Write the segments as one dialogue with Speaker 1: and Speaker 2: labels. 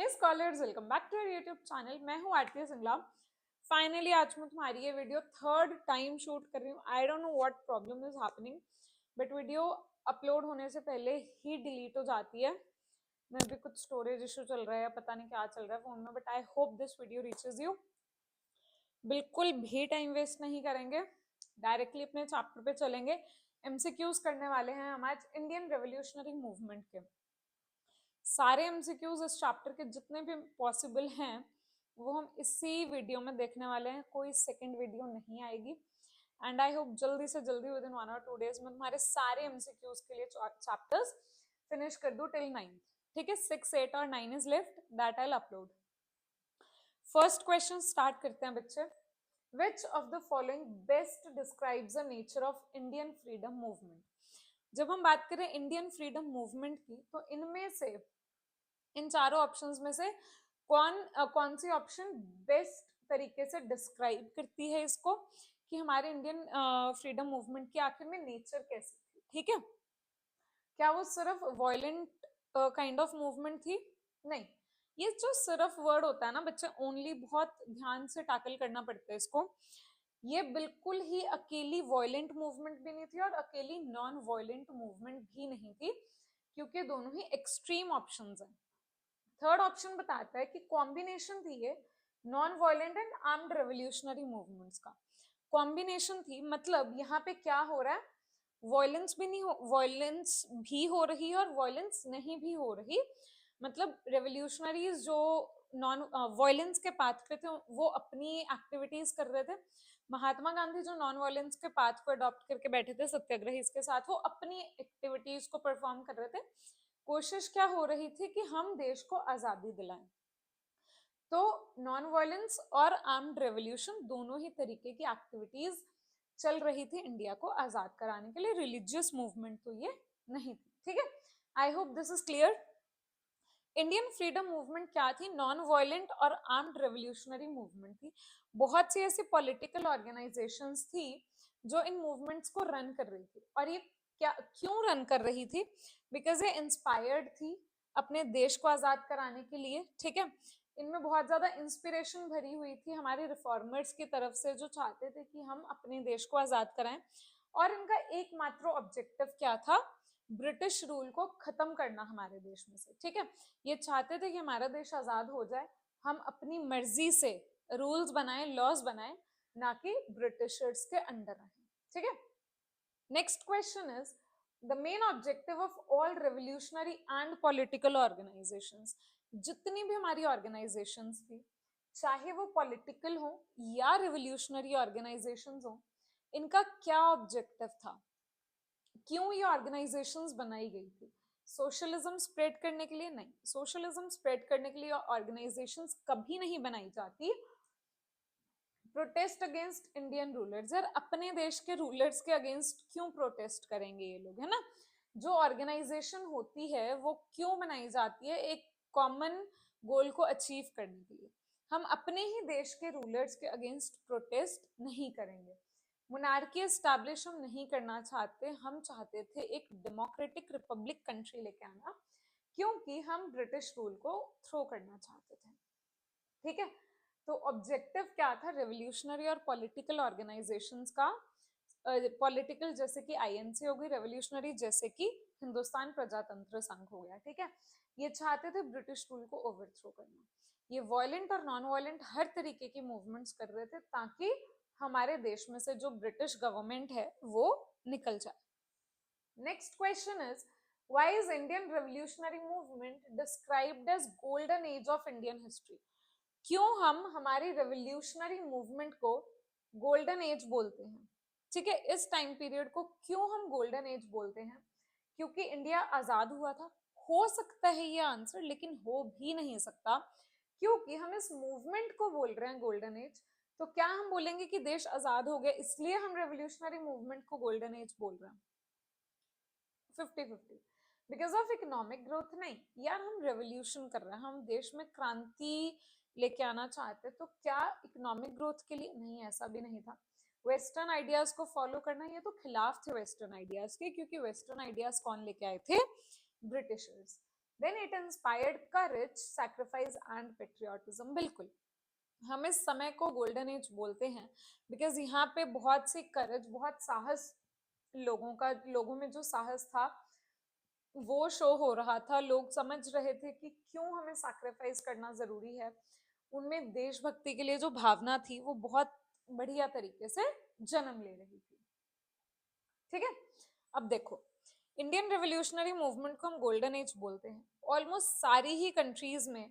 Speaker 1: Hey scholars, welcome back to your YouTube channel. मैं हूँ आरती Singla. Finally आज मैं तुम्हारी ये वीडियो थर्ड टाइम शूट कर रही हूँ। I don't know what problem is happening, but video upload होने से पहले ही डिलीट हो जाती है। मैं भी कुछ स्टोरेज इशू चल रहा है, पता नहीं क्या चल रहा है फोन में, but I hope this video reaches you. बिल्कुल भी टाइम वेस्ट नहीं करेंगे, डायरेक्टली अपने चैप्टर पे चलेंगे। एमसीक्यूज करने वाले हैं हम आज इंडियन रेवोल्यूशनरी मूवमेंट के। सारे एमसीक्यूज इस चैप्टर के जितने भी पॉसिबल हैं वो हम इसी वीडियो में देखने वाले हैं। कोई सेकंड वीडियो नहीं आएगी एंड आई होप जल्दी से जल्दी विद इन 1 और 2 डेज में तुम्हारे सारे एमसीक्यूज के लिए चैप्टर्स फिनिश कर दूं टिल 9th। ठीक है, 6, 8 और 9 is left, that I will upload. First question start करते हैं बच्चे। Which of the following best describes the nature of Indian freedom movement? जब हम बात करें इंडियन फ्रीडम मूवमेंट की तो इनमें से, इन चारों ऑप्शंस में से कौन सी ऑप्शन बेस्ट तरीके से डिस्क्राइब करती है इसको कि हमारे इंडियन फ्रीडम मूवमेंट की आखिर में नेचर कैसी थी? ठीक है, क्या वो सिर्फ वॉयलेंट काइंड ऑफ मूवमेंट थी? नहीं। ये जो सिर्फ वर्ड होता है ना बच्चे, ओनली बहुत ध्यान से टैकल करना पड़ता है इसको। ये बिल्कुल ही अकेली वॉयलेंट मूवमेंट भी नहीं थी और अकेली नॉन वॉयलेंट मूवमेंट भी नहीं थी, क्योंकि दोनों ही एक्सट्रीम ऑप्शंस हैं। थर्ड ऑप्शन बताता है कि कॉम्बिनेशन थी ये non violent and armed revolutionary movements का। कॉम्बिनेशन थी, मतलब यहाँ पे क्या हो रहा है, वॉयलेंस भी नहीं हो, वॉयलेंस भी हो रही है और वॉयलेंस नहीं भी हो रही। मतलब रेवोल्यूशनरीज जो नॉन वॉयलेंस के पाथ पे थे वो अपनी एक्टिविटीज कर रहे थे। महात्मा गांधी जो नॉन वॉयलेंस के पाथ को अडॉप्ट करके बैठे थे सत्याग्रही के साथ, वो अपनी एक्टिविटीज को परफॉर्म कर रहे थे। कोशिश क्या हो रही थी कि हम देश को आजादी दिलाएं। तो नॉन वायलेंस और आर्म्ड रेवोल्यूशन दोनों ही तरीके की एक्टिविटीज चल रही थी इंडिया को आजाद कराने के लिए। रिलीजियस मूवमेंट तो ये नहीं थी। ठीक है, I hope this is clear. Indian freedom movement क्या थी? नॉन वायलेंट और आर्म्ड रेवोल्यूशनरी मूवमेंट थी। बहुत सी ऐसी पॉलिटिकल ऑर्गेनाइजेशंस थी जो इन मूवमेंट्स को रन कर रही थी। और ये क्या क्यों रन कर रही थी? बिकॉज ये इंस्पायर्ड थी अपने देश को आजाद कराने के लिए। ठीक है, इनमें बहुत ज्यादा इंस्पिरेशन भरी हुई थी हमारे रिफॉर्मर्स की तरफ से, जो चाहते थे कि हम अपने देश को आजाद कराएं। और इनका एकमात्र ऑब्जेक्टिव क्या था? ब्रिटिश रूल को खत्म करना हमारे देश में से। ठीक है, ये चाहते थे कि हमारा देश आजाद हो जाए, हम अपनी मर्जी से रूल्स बनाएं, लॉज बनाएं, ना कि ब्रिटिशर्स के अंडर रहें। ठीक है, next question is the main objective of all revolutionary and political organisations. जितनी भी हमारी ऑर्गेनाइजेशंस थी, चाहे वो पॉलिटिकल हो या रेवोल्यूशनरी ऑर्गेनाइजेशंस हो, इनका क्या ऑब्जेक्टिव था? क्यों ये ऑर्गेनाइजेशंस बनाई गई थी? सोशलिज्म स्प्रेड करने के लिए नहीं। सोशलिज्म स्प्रेड करने के लिए ऑर्गेनाइजेशंस कभी नहीं बनाई जाती। Protest against Indian rulers. यार, अपने देश के रूलर्स के अगेंस्ट क्यों प्रोटेस्ट करेंगे ये लोग, है ना? जो ऑर्गेनाइजेशन होती है वो क्यों बनाई जाती है? एक कॉमन गोल को अचीव करने के लिए। हम अपने ही देश के रूलर्स के अगेंस्ट प्रोटेस्ट नहीं करेंगे। मोनार्की एस्टैब्लिश हम नहीं करना चाहते, हम चाहते थे एक डेमोक्रेटिक रिपब्लिक कंट्री लेके आना, क्योंकि हम ब्रिटिश रूल को थ्रो करना चाहते थे। ठीक है, तो ऑब्जेक्टिव क्या था रेवोल्यूशनरी और पॉलिटिकल ऑर्गेनाइजेशंस का? पॉलिटिकल जैसे कि आईएनसी हो गई, रेवोल्यूशनरी जैसे कि हिंदुस्तान प्रजातंत्र संघ हो गया। ठीक है, ये चाहते थे ब्रिटिश रूल को ओवरथ्रो करना। ये वायलेंट और नॉन वायलेंट हर तरीके की मूवमेंट्स कर रहे थे ताकि हमारे देश में से जो ब्रिटिश गवर्नमेंट है वो निकल जाए। Next question is why is Indian revolutionary movement described as golden age of Indian history? क्यों हम हमारी रेवोल्यूशनरी मूवमेंट को गोल्डन एज बोलते हैं? ठीक है, इस टाइम पीरियड को क्यों हम गोल्डन एज बोलते हैं? क्योंकि इंडिया आजाद हुआ था। हो सकता है ये आंसर, लेकिन हो भी नहीं सकता, क्योंकि हम इस मूवमेंट को बोल रहे हैं गोल्डन एज। तो क्या हम बोलेंगे कि देश आजाद हो गया इसलिए हम रेवोल्यूशनरी मूवमेंट को गोल्डन एज बोल रहे हैं? 50-50। बिकॉज ऑफ इकोनॉमिक ग्रोथ नहीं यार, हम रेवोल्यूशन कर रहे हैं, हम देश में क्रांति लेके आना चाहते, तो क्या इकोनॉमिक ग्रोथ के लिए? नहीं, ऐसा भी नहीं था। वेस्टर्न आइडियाज को फॉलो करना, ये तो खिलाफ थे वेस्टर्न आइडियाज के, क्योंकि वेस्टर्न आइडियाज कौन लेके आए थे? Britishers. Then it inspired courage, sacrifice and patriotism. बिल्कुल, हम इस समय को गोल्डन एज बोलते हैं बिकॉज यहाँ पे बहुत सी करेज, बहुत साहस, लोगों में जो साहस था वो शो हो रहा था। लोग समझ रहे थे कि क्यों हमें सैक्रिफाइस करना जरूरी है। उनमें देशभक्ति के लिए जो भावना थी वो बहुत बढ़िया तरीके से जन्म ले रही थी। ठीक है, अब देखो, इंडियन रेवोल्यूशनरी मूवमेंट को हम गोल्डन एज बोलते हैं। ऑलमोस्ट सारी ही कंट्रीज में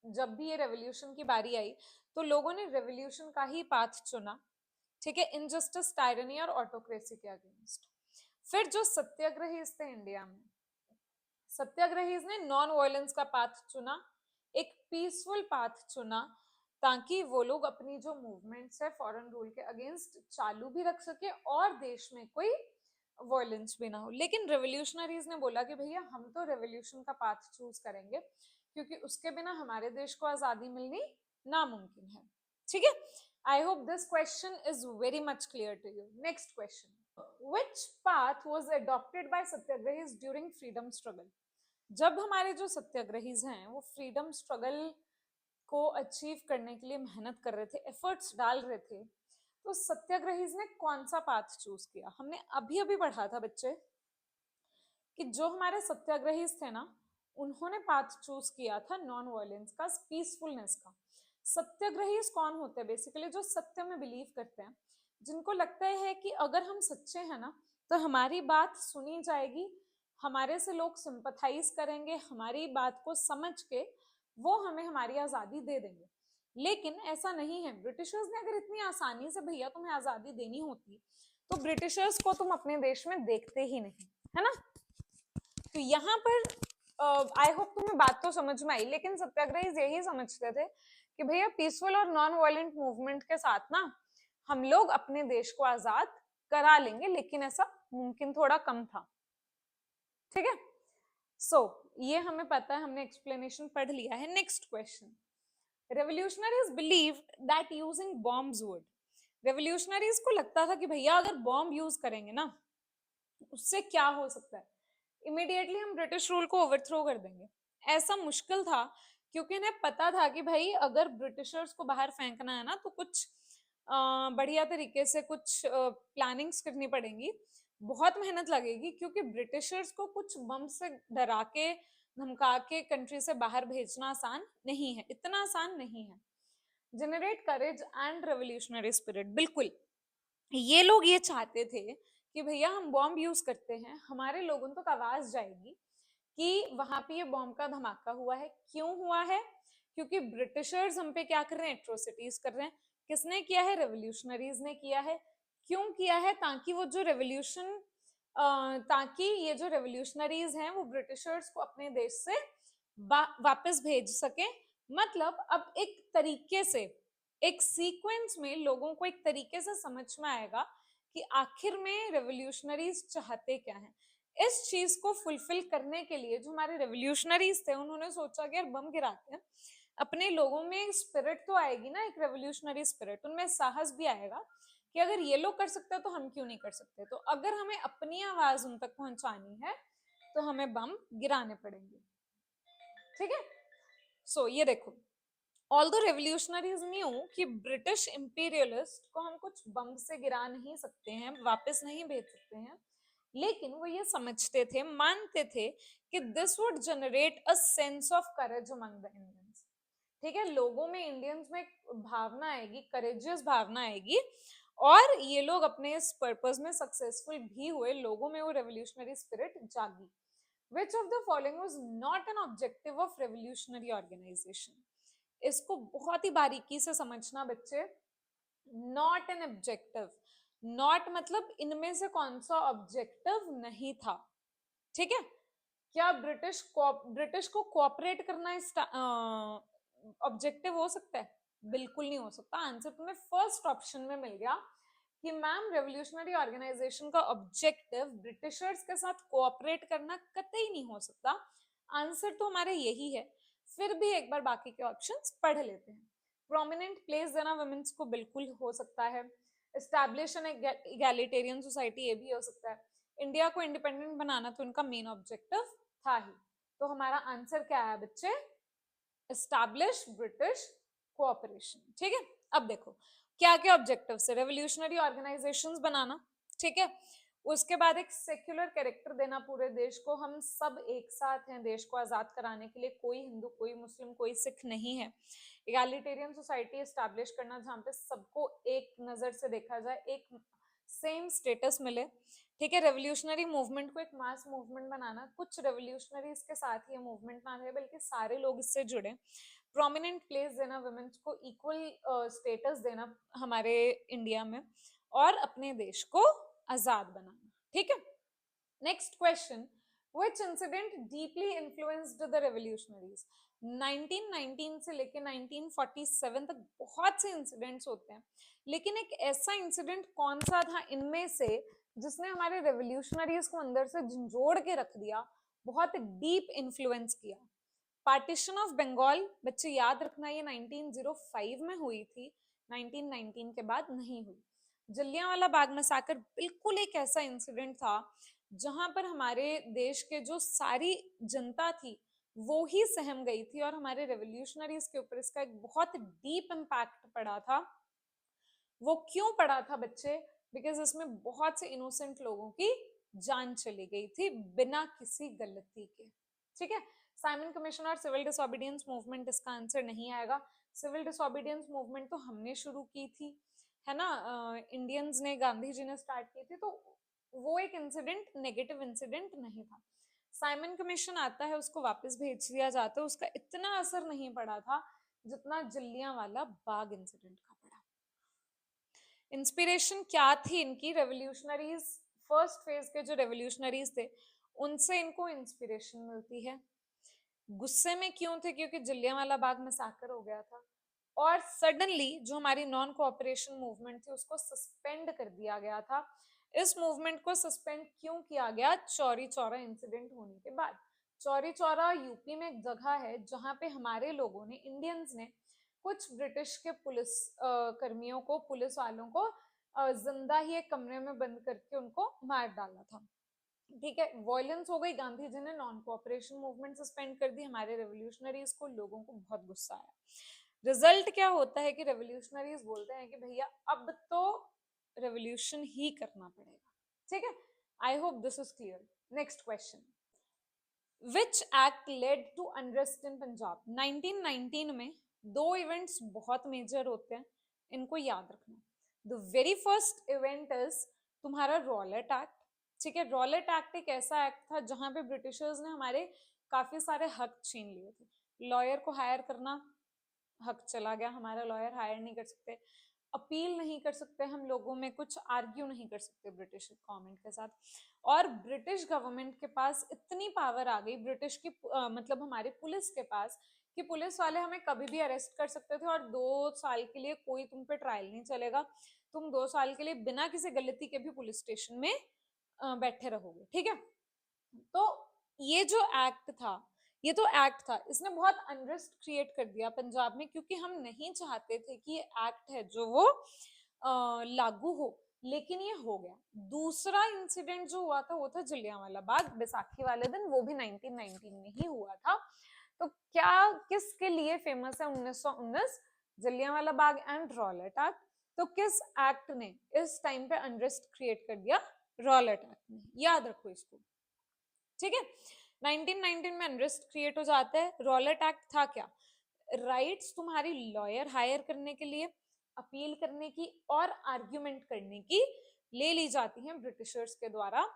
Speaker 1: जब भी ये रेवोल्यूशन की बारी आई तो लोगों ने रेवोल्यूशन का ही पाथ चुना। ठीक है, इनजस्टिस, टायरनी और ऑटोक्रेसी के अगेंस्ट। फिर जो सत्याग्रही थे इंडिया में, सत्याग्रहीज ने नॉन वायलेंस का पाथ चुना, एक पीसफुल पाथ चुना, ताकि वो लोग अपनी जो मूवमेंट्स है फॉरेन रूल के अगेंस्ट चालू भी रख सके और देश में कोई वायलेंस भी ना हो। लेकिन रेवोल्यूशनरीज ने बोला कि भैया हम तो रेवोल्यूशन का पाथ चूज करेंगे क्योंकि उसके बिना हमारे देश को आजादी मिलनी नामुमकिन है। ठीक है, I hope this question is very much clear to you. Next question, which path was adopted by satyagrahis during freedom struggle? जब हमारे जो सत्याग्रहीज हैं वो फ्रीडम स्ट्रगल को अचीव करने के लिए मेहनत कर रहे थे, एफर्ट्स डाल रहे थे, तो सत्याग्रहीज ने कौन सा पाथ चूज किया? हमने अभी अभी पढ़ा था बच्चे कि जो हमारे सत्याग्रहीज थे ना, उन्होंने पाथ चूज किया था नॉन वायलेंस का, पीसफुलनेस का। सत्याग्रहीज कौन होते हैं? बेसिकली जो सत्य में बिलीव करते हैं, जिनको लगता है कि अगर हम सच्चे हैं ना तो हमारी बात सुनी जाएगी, हमारे से लोग सिंपथाइज करेंगे, हमारी बात को समझ के वो हमें हमारी आजादी दे देंगे। लेकिन ऐसा नहीं है। ब्रिटिशर्स ने अगर इतनी आसानी से भैया तुम्हें आजादी देनी होती तो ब्रिटिशर्स को तुम अपने देश में देखते ही नहीं, है ना। तो यहाँ पर आई होप तुम्हें बात तो समझ में आई। लेकिन सत्याग्रही यही समझते थे कि भैया पीसफुल और नॉन वायलेंट मूवमेंट के साथ ना हम लोग अपने देश को आजाद करा लेंगे, लेकिन ऐसा मुमकिन थोड़ा कम था। ठीक है, सो ये हमें पता है, हमने एक्सप्लेनेशन पढ़ लिया है। Next question, revolutionaries believed that using bombs would, revolutionaries को लगता था कि भैया अगर बॉम्ब यूज करेंगे ना उससे क्या हो सकता है, इमीडिएटली हम ब्रिटिश रूल को ओवरथ्रो कर देंगे। ऐसा मुश्किल था क्योंकि इन्हें पता था कि भाई अगर ब्रिटिशर्स को बाहर फेंकना है ना तो कुछ बढ़िया तरीके से कुछ प्लानिंग्स करनी पड़ेंगी, बहुत मेहनत लगेगी, क्योंकि ब्रिटिशर्स को कुछ बम से डरा के धमका के कंट्री से बाहर भेजना आसान नहीं है, इतना आसान नहीं है। Generate courage and revolutionary spirit, बिल्कुल ये लोग ये चाहते थे कि भैया हम बॉम्ब यूज करते हैं, हमारे लोगों तक आवाज जाएगी कि वहां पे ये बॉम्ब का धमाका हुआ है। क्यों हुआ है? क्योंकि ब्रिटिशर्स हम पे क्या कर रहे हैं, एट्रोसिटीज कर रहे हैं। किसने किया है? रेवोल्यूशनरीज ने किया है। क्यों किया है? ताकि वो जो रेवोल्यूशन ताकि ये जो रेवोल्यूशनरीज हैं वो ब्रिटिशर्स को अपने देश से वापस भेज सके। मतलब अब एक तरीके से, एक सीक्वेंस में लोगों को एक तरीके से समझ में आएगा कि आखिर में रेवोल्यूशनरीज चाहते क्या हैं। इस चीज को फुलफिल करने के लिए जो हमारे रेवोल्यूशनरीज थे उन्होंने सोचा कि यार बम गिराते हैं, अपने लोगों में स्पिरिट तो आएगी ना, एक रेवोल्यूशनरी स्पिरिट, उनमें साहस भी आएगा कि अगर ये लोग कर सकते हैं तो हम क्यों नहीं कर सकते। तो अगर हमें अपनी आवाज उन तक पहुंचानी है तो हमें बम गिराने पड़ेंगे। ठीक है, सो ये देखो, ऑल्दो रेवोल्यूशनरीज न्यू कि ब्रिटिश इंपीरियलिस्ट को हम कुछ बम से गिरा नहीं सकते हैं, वापस नहीं भेज सकते हैं, लेकिन वो ये समझते थे, मानते थे कि this would generate a sense of courage among the Indians. ठीक है, लोगों में, इंडियंस में भावना आएगी, करेजियस भावना आएगी, और ये लोग अपने इस पर्पस में सक्सेसफुल भी हुए, लोगों में वो रेवोल्यूशनरी स्पिरिट जागी। Which of the following was not an objective of revolutionary organization? इसको बहुत ही बारीकी से समझना बच्चे। नॉट एन ऑब्जेक्टिव, नॉट मतलब इनमें से कौन सा ऑब्जेक्टिव नहीं था। ठीक है, क्या ब्रिटिश को कोऑपरेट करना ऑब्जेक्टिव हो सकता है? बिल्कुल नहीं हो सकता। आंसर तुम्हें फर्स्ट ऑप्शन में मिल गया कि मैम रेवोल्यूशनरी ऑर्गेनाइजेशन का ऑब्जेक्टिव ब्रिटिशर्स के साथ कोऑपरेट करना कतई नहीं हो सकता। आंसर तो हमारे यही है। फिर भी एक बार बाकी के ऑप्शंस पढ़ लेते हैं। प्रोमिनेंट प्लेस देना वुमेन्स को बिल्कुल हो सकता है। एस्टैब्लिश एन इगैलिटेरियन सोसाइटी, ये भी हो सकता है। इंडिया को इंडिपेंडेंट बनाना तो उनका मेन ऑब्जेक्टिव था ही। तो हमारा आंसर क्या है बच्चे, एस्टैब्लिश ब्रिटिश कोऑपरेशन। ठीक है, अब देखो क्या क्या ऑब्जेक्टिव है, रेवोल्यूशनरी ऑर्गेनाइजेशंस बनाना, ठीक है, उसके बाद एक सेक्युलर कैरेक्टर देना पूरे देश को, हम सब एक साथ हैं देश को आजाद कराने के लिए, कोई हिंदू कोई मुस्लिम कोई सिख नहीं है, इगैलिटेरियन सोसाइटी एस्टैब्लिश करना जहां पे सबको एक नजर से देखा जाए, एक सेम स्टेटस मिले, ठीक है, रेवोल्यूशनरी मूवमेंट को एक मास मूवमेंट बनाना, कुछ रेवोल्यूशनरी इसके साथ ये मूवमेंट ना रहे बल्कि सारे लोग इससे जुड़े, प्रोमिनेंट प्लेस देना वुमेन्स को, इक्वल स्टेटस देना हमारे इंडिया में, और अपने देश को आजाद बनाना। ठीक है, next question, which incident deeply influenced the revolutionaries? 1919 से लेके 1947 तक बहुत से इंसिडेंट्स होते हैं, लेकिन एक ऐसा इंसिडेंट कौन सा था इनमें से जिसने हमारे रेवोल्यूशनरीज को अंदर से झंझोड़ के रख दिया, बहुत डीप इन्फ्लुएंस किया? पार्टीशन ऑफ बंगाल, बच्चे याद रखना ये 1905 में हुई थी, 1919 के बाद नहीं हुई। जलियांवाला बाग मैसाकर बिल्कुल एक ऐसा इंसिडेंट था जहां पर हमारे देश के जो सारी जनता थी वो ही सहम गई थी, और हमारे रेवोल्यूशनरीज के ऊपर इसका एक बहुत डीप इम्पैक्ट पड़ा था। वो क्यों पड़ा था बच्चे? बिकॉज इसमें बहुत से इनोसेंट लोगों की जान चली गई थी बिना किसी गलती के। ठीक है, साइमन कमीशन और सिविल डिसोबीडियंस मूवमेंट इसका आंसर नहीं आएगा। सिविल डिसोबीडियंस मूवमेंट तो हमने शुरू की थी, है ना, इंडियंस ने, गांधी जी ने स्टार्ट की थी, तो वो एक इंसिडेंट नेगेटिव इंसिडेंट नहीं था। साइमन कमीशन आता है, उसको वापस भेज दिया जाता है, उसका इतना असर नहीं पड़ा था जितना जलियांवाला बाग इंसिडेंट का पड़ा। इंस्पिरेशन क्या थी इनकी? रेवोल्यूशनरीज, फर्स्ट फेज के जो रेवोल्यूशनरीज थे उनसे इनको इंस्पिरेशन मिलती है। गुस्से में क्यों थे? क्योंकि जलियांवाला बाग मैसाकर हो गया था, और सडनली जो हमारी नॉन कोऑपरेशन मूवमेंट थी उसको सस्पेंड कर दिया गया था। इस मूवमेंट को सस्पेंड क्यों किया गया? चौरी चौरा इंसिडेंट होने के बाद। चौरी चौरा यूपी में एक जगह है जहां पे हमारे लोगों ने, इंडियंस ने, कुछ ब्रिटिश के पुलिस कर्मियों को, पुलिस वालों को जिंदा ही एक कमरे में बंद करके उनको मार डाला था। ठीक है, वॉयलेंस हो गई, गांधी जी ने नॉन कोऑपरेशन मूवमेंट सस्पेंड कर दी, हमारे रेवोल्यूशनरीज को, लोगों को बहुत गुस्सा आया। रिजल्ट क्या होता है कि रेवोल्यूशनरीज बोलते हैं कि भैया अब तो रेवोल्यूशन ही करना पड़ेगा। ठीक है, I hope this is clear. Next question, which act led to unrest in Punjab? 1919 में दो इवेंट्स बहुत मेजर होते हैं, इनको याद रखना। The very first event is तुम्हारा रॉलेट एक्ट। ठीक है, रॉलेट एक्ट एक ऐसा एक्ट था जहां पे ब्रिटिशर्स ने हमारे काफी सारे हक छीन लिए थे। लॉयर को हायर करना, हक चला गया, हमारा लॉयर हायर नहीं कर सकते, अपील नहीं कर सकते, हम लोगों में कुछ आर्ग्यू नहीं कर सकते ब्रिटिश गवर्नमेंट के साथ, और ब्रिटिश गवर्नमेंट के पास इतनी पावर आ गई, ब्रिटिश की मतलब हमारी पुलिस के पास, कि पुलिस वाले हमें कभी भी अरेस्ट कर सकते थे, और 2 साल के लिए कोई तुम पे ट्रायल नहीं चलेगा, तुम 2 साल के लिए बिना किसी गलती के भी पुलिस स्टेशन में बैठे रहोगे। ठीक है, तो ये जो एक्ट था, ये तो एक्ट था, इसने बहुत अनरेस्ट क्रिएट कर दिया पंजाब में, क्योंकि हम नहीं चाहते थे कि ये एक्ट है जो वो लागू हो, लेकिन ये हो गया। दूसरा इंसिडेंट जो हुआ था वो था जलियांवाला बाग बैसाखी वाले दिन, वो भी 1919 में ही हुआ था। तो क्या किसके लिए फेमस है 1919? Jallianwala Bagh and Rowlatt act. तो किस एक्ट ने इस टाइम पे अनरेस्ट क्रिएट कर दिया? रॉलेट एक्ट ने, याद रखो इसको। ठीक है, 1919 में अनरेस्ट क्रिएट हो जाता है। रॉलेट एक्ट था क्या? राइट्स तुम्हारी लॉयर हायर करने के लिए, अपील करने की और आर्ग्यूमेंट करने की ले ली जाती हैं ब्रिटिशर्स के द्वारा।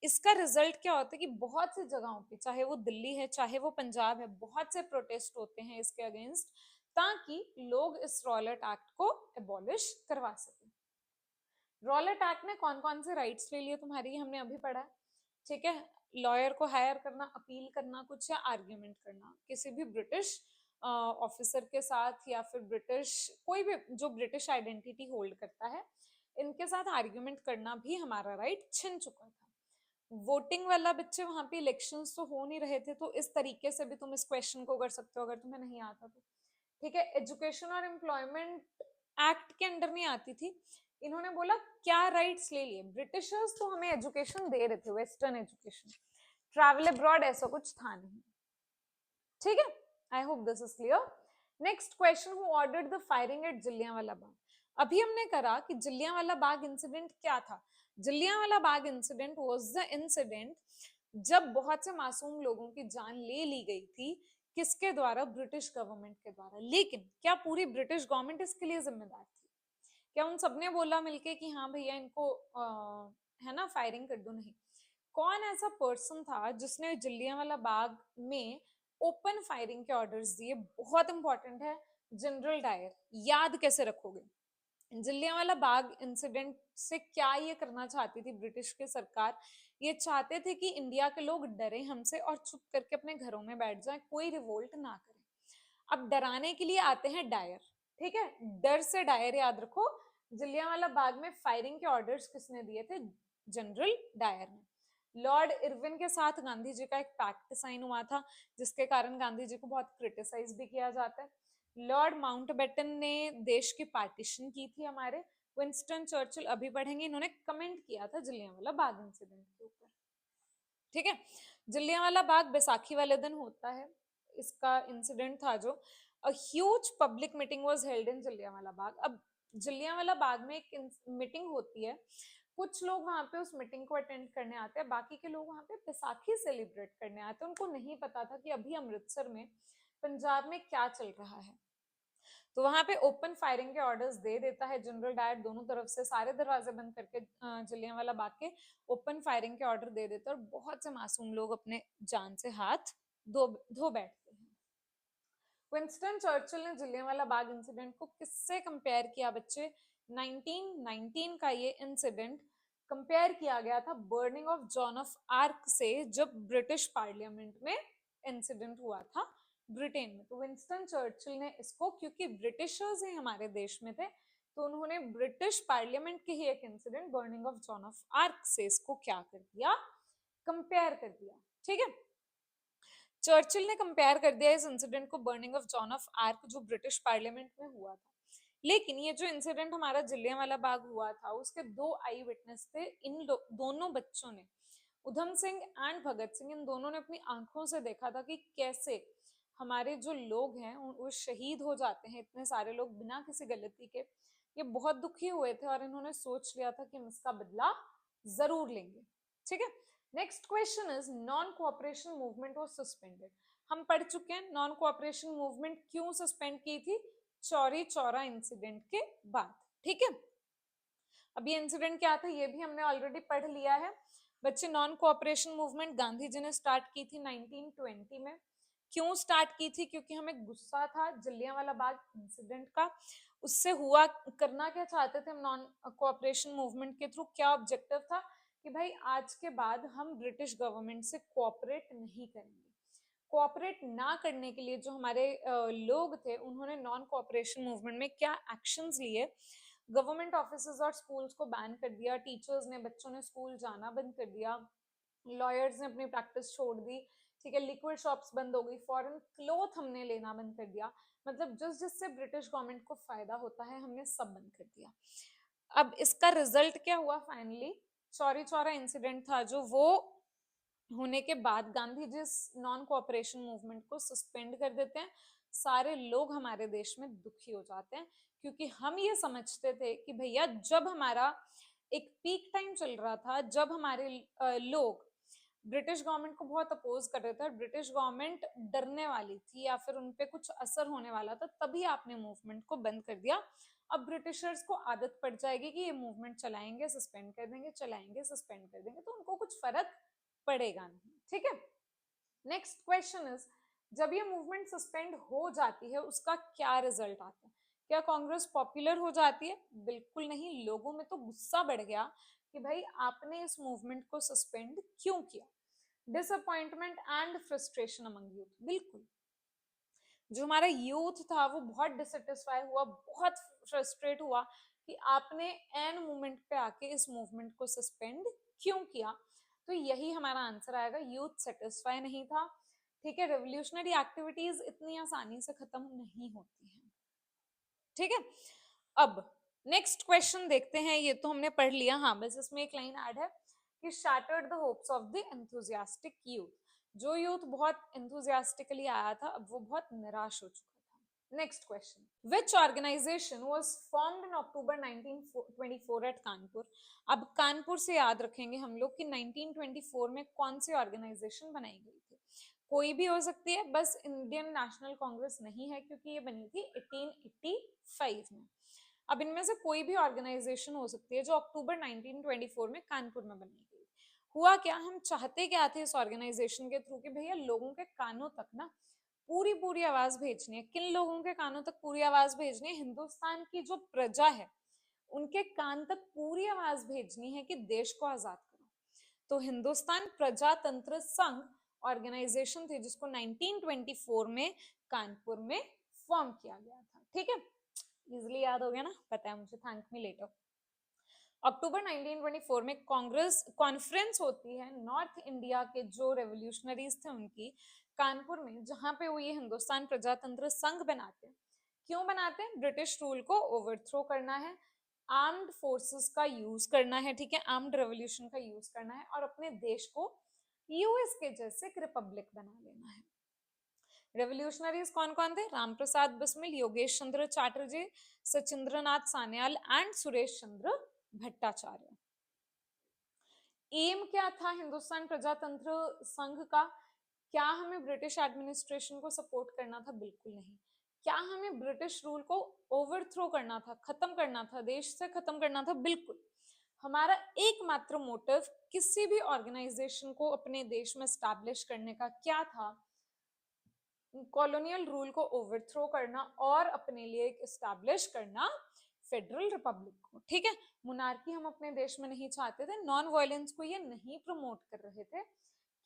Speaker 1: इसका रिजल्ट क्या होता है कि बहुत सी जगहों पे, चाहे वो दिल्ली है चाहे वो पंजाब है, बहुत से प्रोटेस्ट होते हैं इसके अगेंस्ट, ताकि लोग इस रॉलेट एक्ट को एबॉलिश करवा सके। रॉलेट एक्ट ने कौन कौन से राइट्स ले लिए तुम्हारी, हमने अभी पढ़ा है। ठीक है, लॉयर को हायर करना, अपील करना कुछ, या आर्ग्यूमेंट करना किसी भी ब्रिटिश ऑफिसर के साथ, या फिर ब्रिटिश कोई भी जो ब्रिटिश आइडेंटिटी होल्ड करता है, इनके साथ आर्ग्यूमेंट करना भी हमारा राइट छिन चुका था। वोटिंग वाला बच्चे, वहां पे इलेक्शंस तो हो नहीं रहे थे, तो इस तरीके से भी तुम इस क्वेश्चन को कर सकते हो अगर तुम्हें नहीं आता तो। ठीक है, एजुकेशन और एम्प्लॉयमेंट एक्ट के अंडर नहीं आती थी। इन्होंने बोला क्या राइट्स ले लिए? ब्रिटिशर्स तो हमें एजुकेशन दे रहे थे, वेस्टर्न एजुकेशन, ट्रैवल अब्रॉड ऐसा कुछ था नहीं। ठीक है, I hope this is clear. Next question, who ordered the firing at Jallianwala Bagh? अभी हमने करा कि जलियांवाला बाग इंसिडेंट क्या था। Jallianwala Bagh incident was the incident जब बहुत से मासूम लोगों की जान ले ली गई थी, किसके द्वारा? ब्रिटिश गवर्नमेंट के द्वारा। लेकिन क्या पूरी ब्रिटिश गवर्नमेंट इसके लिए जिम्मेदार थी? क्या उन सबने बोला मिलके कि हाँ भैया इनको है ना फायरिंग कर दो? नहीं। कौन ऐसा पर्सन था जिसने जलियांवाला बाग में ओपन फायरिंग के ऑर्डर्स दिए? बहुत इंपॉर्टेंट है, जनरल डायर। याद कैसे रखोगे? जलियांवाला बाग इंसिडेंट से क्या ये करना चाहती थी ब्रिटिश की सरकार? ये चाहते थे कि इंडिया के लोग डरे हमसे और चुप करके अपने घरों में बैठ जाएं, कोई रिवोल्ट ना करे। अब डराने के लिए आते हैं डायर, ठीक है, डर से डायर याद रखो। जलियांवाला बाग में फायरिंग के ऑर्डर्स किसने दिए थे? जनरल डायर ने। लॉर्ड इरविन के साथ गांधी जी का एक पैक्ट साइन हुआ था, जिसके कारण गांधी जी को बहुत क्रिटिसाइज भी किया जाता है। लॉर्ड माउंटबेटन ने देश की पार्टीशन की थी हमारे। विंस्टन चर्चिल, अभी पढ़ेंगे, इन्होंने कमेंट किया था जलियांवाला बाग इंसिडेंट के ऊपर। ठीक है, जलियांवाला बाग बैसाखी वाले दिन होता है इसका इंसिडेंट था जो। A huge public meeting was held in Jallianwala Bagh. अब जलियांवाला बाग में एक मीटिंग होती है, कुछ लोग वहां पे उस मीटिंग को अटेंड करने आते हैं, बाकी के लोग वहां पे बैसाखी सेलिब्रेट करने आते हैं। उनको नहीं पता था कि अभी अमृतसर में, पंजाब में क्या चल रहा है। तो वहां पे ओपन फायरिंग के ऑर्डर्स दे देता है जनरल डायर, दोनों तरफ से सारे दरवाजे बंद करके जलियांवाला बाग के ओपन फायरिंग के ऑर्डर दे देते हैं, और बहुत से मासूम लोग अपने जान से हाथ धो धो बैठते हैं। विंस्टन चर्चिल ने जलियांवाला बाग इंसिडेंट को किससे कंपेयर किया बच्चे? 1919 का ये इंसिडेंट कंपेयर किया गया था burning of John of arc से, जब ब्रिटिश पार्लियामेंट में इंसिडेंट हुआ था ब्रिटेन में। तो विंस्टन चर्चिल ने इसको, क्योंकि ब्रिटिशर्स ही हमारे देश में थे, तो उन्होंने ब्रिटिश पार्लियामेंट के ही एक incident burning of John of arc से इसको क्या कर दिया? कंपेयर कर दिया। ठीक है, चर्चिल ने कंपेयर कर दिया इस इंसिडेंट को burning of John of arc जो ब्रिटिश पार्लियामेंट में हुआ था। लेकिन ये जो इंसिडेंट हमारा जलियांवाला बाग हुआ था, उसके दो आई विटनेस थे। इन दोनों बच्चों ने, उधम सिंह एंड भगत सिंह, इन दोनों ने अपनी आंखों से देखा था कि कैसे हमारे जो लोग हैं वो शहीद हो जाते हैं, इतने सारे लोग बिना किसी गलती के। ये बहुत दुखी हुए थे और इन्होंने सोच लिया था कि हम इसका बदला जरूर लेंगे। ठीक है, next question is non cooperation movement was suspended. हम पढ़ चुके हैं नॉन कोऑपरेशन मूवमेंट क्यों सस्पेंड की थी? चौरी चौरा इंसिडेंट के बाद। ठीक है, अब ये इंसिडेंट क्या था ये भी हमने ऑलरेडी पढ़ लिया है बच्चे। Non cooperation movement Gandhi ji ने स्टार्ट की थी 1920 में। क्यों स्टार्ट की थी? क्योंकि हमें गुस्सा था जलियांवाला बाग इंसिडेंट का। उससे हुआ, करना क्या चाहते थे हम नॉन कोऑपरेशन मूवमेंट के थ्रू? क्या ऑब्जेक्टिव था? कि भाई आज के बाद हम ब्रिटिश गवर्नमेंट से कोऑपरेट नहीं करेंगे। कोऑपरेट ना करने के लिए जो हमारे लोग थे, उन्होंने नॉन कोऑपरेशन मूवमेंट में क्या एक्शंस लिए? गवर्नमेंट ऑफिसेज और स्कूल्स को बैन कर दिया, टीचर्स ने, बच्चों ने स्कूल जाना बंद कर दिया, लॉयर्स ने अपनी प्रैक्टिस छोड़ दी, ठीक है, लिक्विड शॉप्स बंद हो गई, फॉरेन क्लोथ हमने लेना बंद कर दिया। मतलब जिससे ब्रिटिश गवर्नमेंट को फायदा होता है हमने सब बंद कर दिया। अब इसका रिजल्ट क्या हुआ? फाइनली चौरी चौरा इंसिडेंट था जो, वो होने के बाद Gandhi ji non cooperation movement को सस्पेंड कर देते हैं। सारे लोग हमारे देश में दुखी हो जाते हैं, क्योंकि हम ये समझते थे कि भैया जब हमारा एक पीक टाइम चल रहा था, जब हमारे लोग ब्रिटिश गवर्नमेंट को बहुत अपोज कर रहे थे और ब्रिटिश गवर्नमेंट डरने वाली थी या फिर उनपे कुछ असर होने वाला था, तभी आपने मूवमेंट को बंद कर दिया। अब ब्रिटिशर्स को आदत पड़ जाएगी कि ये मूवमेंट चलाएंगे सस्पेंड कर देंगे, चलाएंगे सस्पेंड कर देंगे, तो उनको कुछ फर्क पड़ेगा नहीं। ठीक है, नेक्स्ट क्वेश्चन इज, जब ये मूवमेंट सस्पेंड हो जाती है उसका क्या रिजल्ट आता है? क्या कांग्रेस पॉपुलर हो जाती है? बिल्कुल नहीं, लोगों में तो गुस्सा बढ़ गया कि भाई आपने इस मूवमेंट को सस्पेंड क्यों किया। Disappointment and frustration among youth, बिल्कुल जो हमारा यूथ था वो बहुत डिससेटिस्फाई हुआ, बहुत फ्रस्ट्रेट हुआ कि आपने एन मूवमेंट पे आके इस मूवमेंट को सस्पेंड क्यों किया। तो यही हमारा आंसर आएगा, यूथ सेटिस्फाई नहीं था। ठीक है, रेवोल्यूशनरी एक्टिविटीज इतनी आसानी से खत्म नहीं होती हैं। ठीक है, अब नेक्स्ट क्वेश्चन देखते हैं। ये तो हमने पढ़ लिया, हाँ बस इसमें एक लाइन ऐड है कि shattered the hopes of the enthusiastic youth. जो यूथ बहुत एंथुजियास्टिकली आया था अब वो बहुत निराश हो चुका था। Next question, which organisation was formed in October 1924 at Kanpur. अब कानपुर से याद रखेंगे हम लोग कि 1924 में कौन सी ऑर्गेनाइजेशन बनाई गई थी। कोई भी हो सकती है, बस इंडियन नेशनल कांग्रेस नहीं है क्योंकि ये बनी थी 1885 में। अब इनमें से कोई भी ऑर्गेनाइजेशन हो सकती है जो अक्टूबर 1924 में कानपुर में बनाई गई। हुआ क्या, हम चाहते क्या थे इस ऑर्गेनाइजेशन के थ्रू कि भैया लोगों के कानों तक ना पूरी पूरी आवाज भेजनी है। किन लोगों के कानों तक पूरी आवाज भेजनी है? हिंदुस्तान की जो प्रजा है उनके कान तक पूरी आवाज भेजनी है कि देश को आजाद करो। तो हिंदुस्तान प्रजातंत्र संघ ऑर्गेनाइजेशन थी जिसको 1924 में कानपुर में फॉर्म किया गया था। ठीक है, इजिली याद हो गया ना, पता है मुझे, थैंक मी लेटर। अक्टूबर 1924 में कांग्रेस कॉन्फ्रेंस होती है नॉर्थ इंडिया के जो रेवोल्यूशनरीज थे उनकी, कानपुर में, जहां पे वो ये हिंदुस्तान प्रजातंत्र संघ बनाते हैं। क्यों बनाते हैं? ब्रिटिश रूल को ओवरथ्रो करना है, आर्म्ड फोर्सेस का यूज करना है, ठीक है, आर्म्ड रेवोल्यूशन का यूज करना है और अपने देश को यूएस के जैसे एक रिपब्लिक बना लेना है। रेवोल्यूशनरीज कौन कौन थे? रामप्रसाद बिस्मिल, योगेश चंद्र चैटर्जी, सचिंद्रनाथ सान्याल एंड सुरेश चंद्र भट्टाचार्य। एम क्या था हिंदुस्तान प्रजातंत्र संघ का? क्या हमें ब्रिटिश एडमिनिस्ट्रेशन को सपोर्ट करना था? बिल्कुल नहीं। क्या हमें ब्रिटिश रूल को ओवरथ्रो करना था, खत्म करना था, देश से खत्म करना था? बिल्कुल। हमारा एकमात्र मोटिव किसी भी ऑर्गेनाइजेशन को अपने देश में स्टैब्लिश करने का क्या था? कॉलोनियल रूल को ओवरथ्रो करना और अपने लिए एक एस्टैब्लिश करना फेडरल रिपब्लिक को। ठीक है, मोनार्की हम अपने देश में नहीं चाहते थे, नॉन वायलेंस को ये नहीं प्रमोट कर रहे थे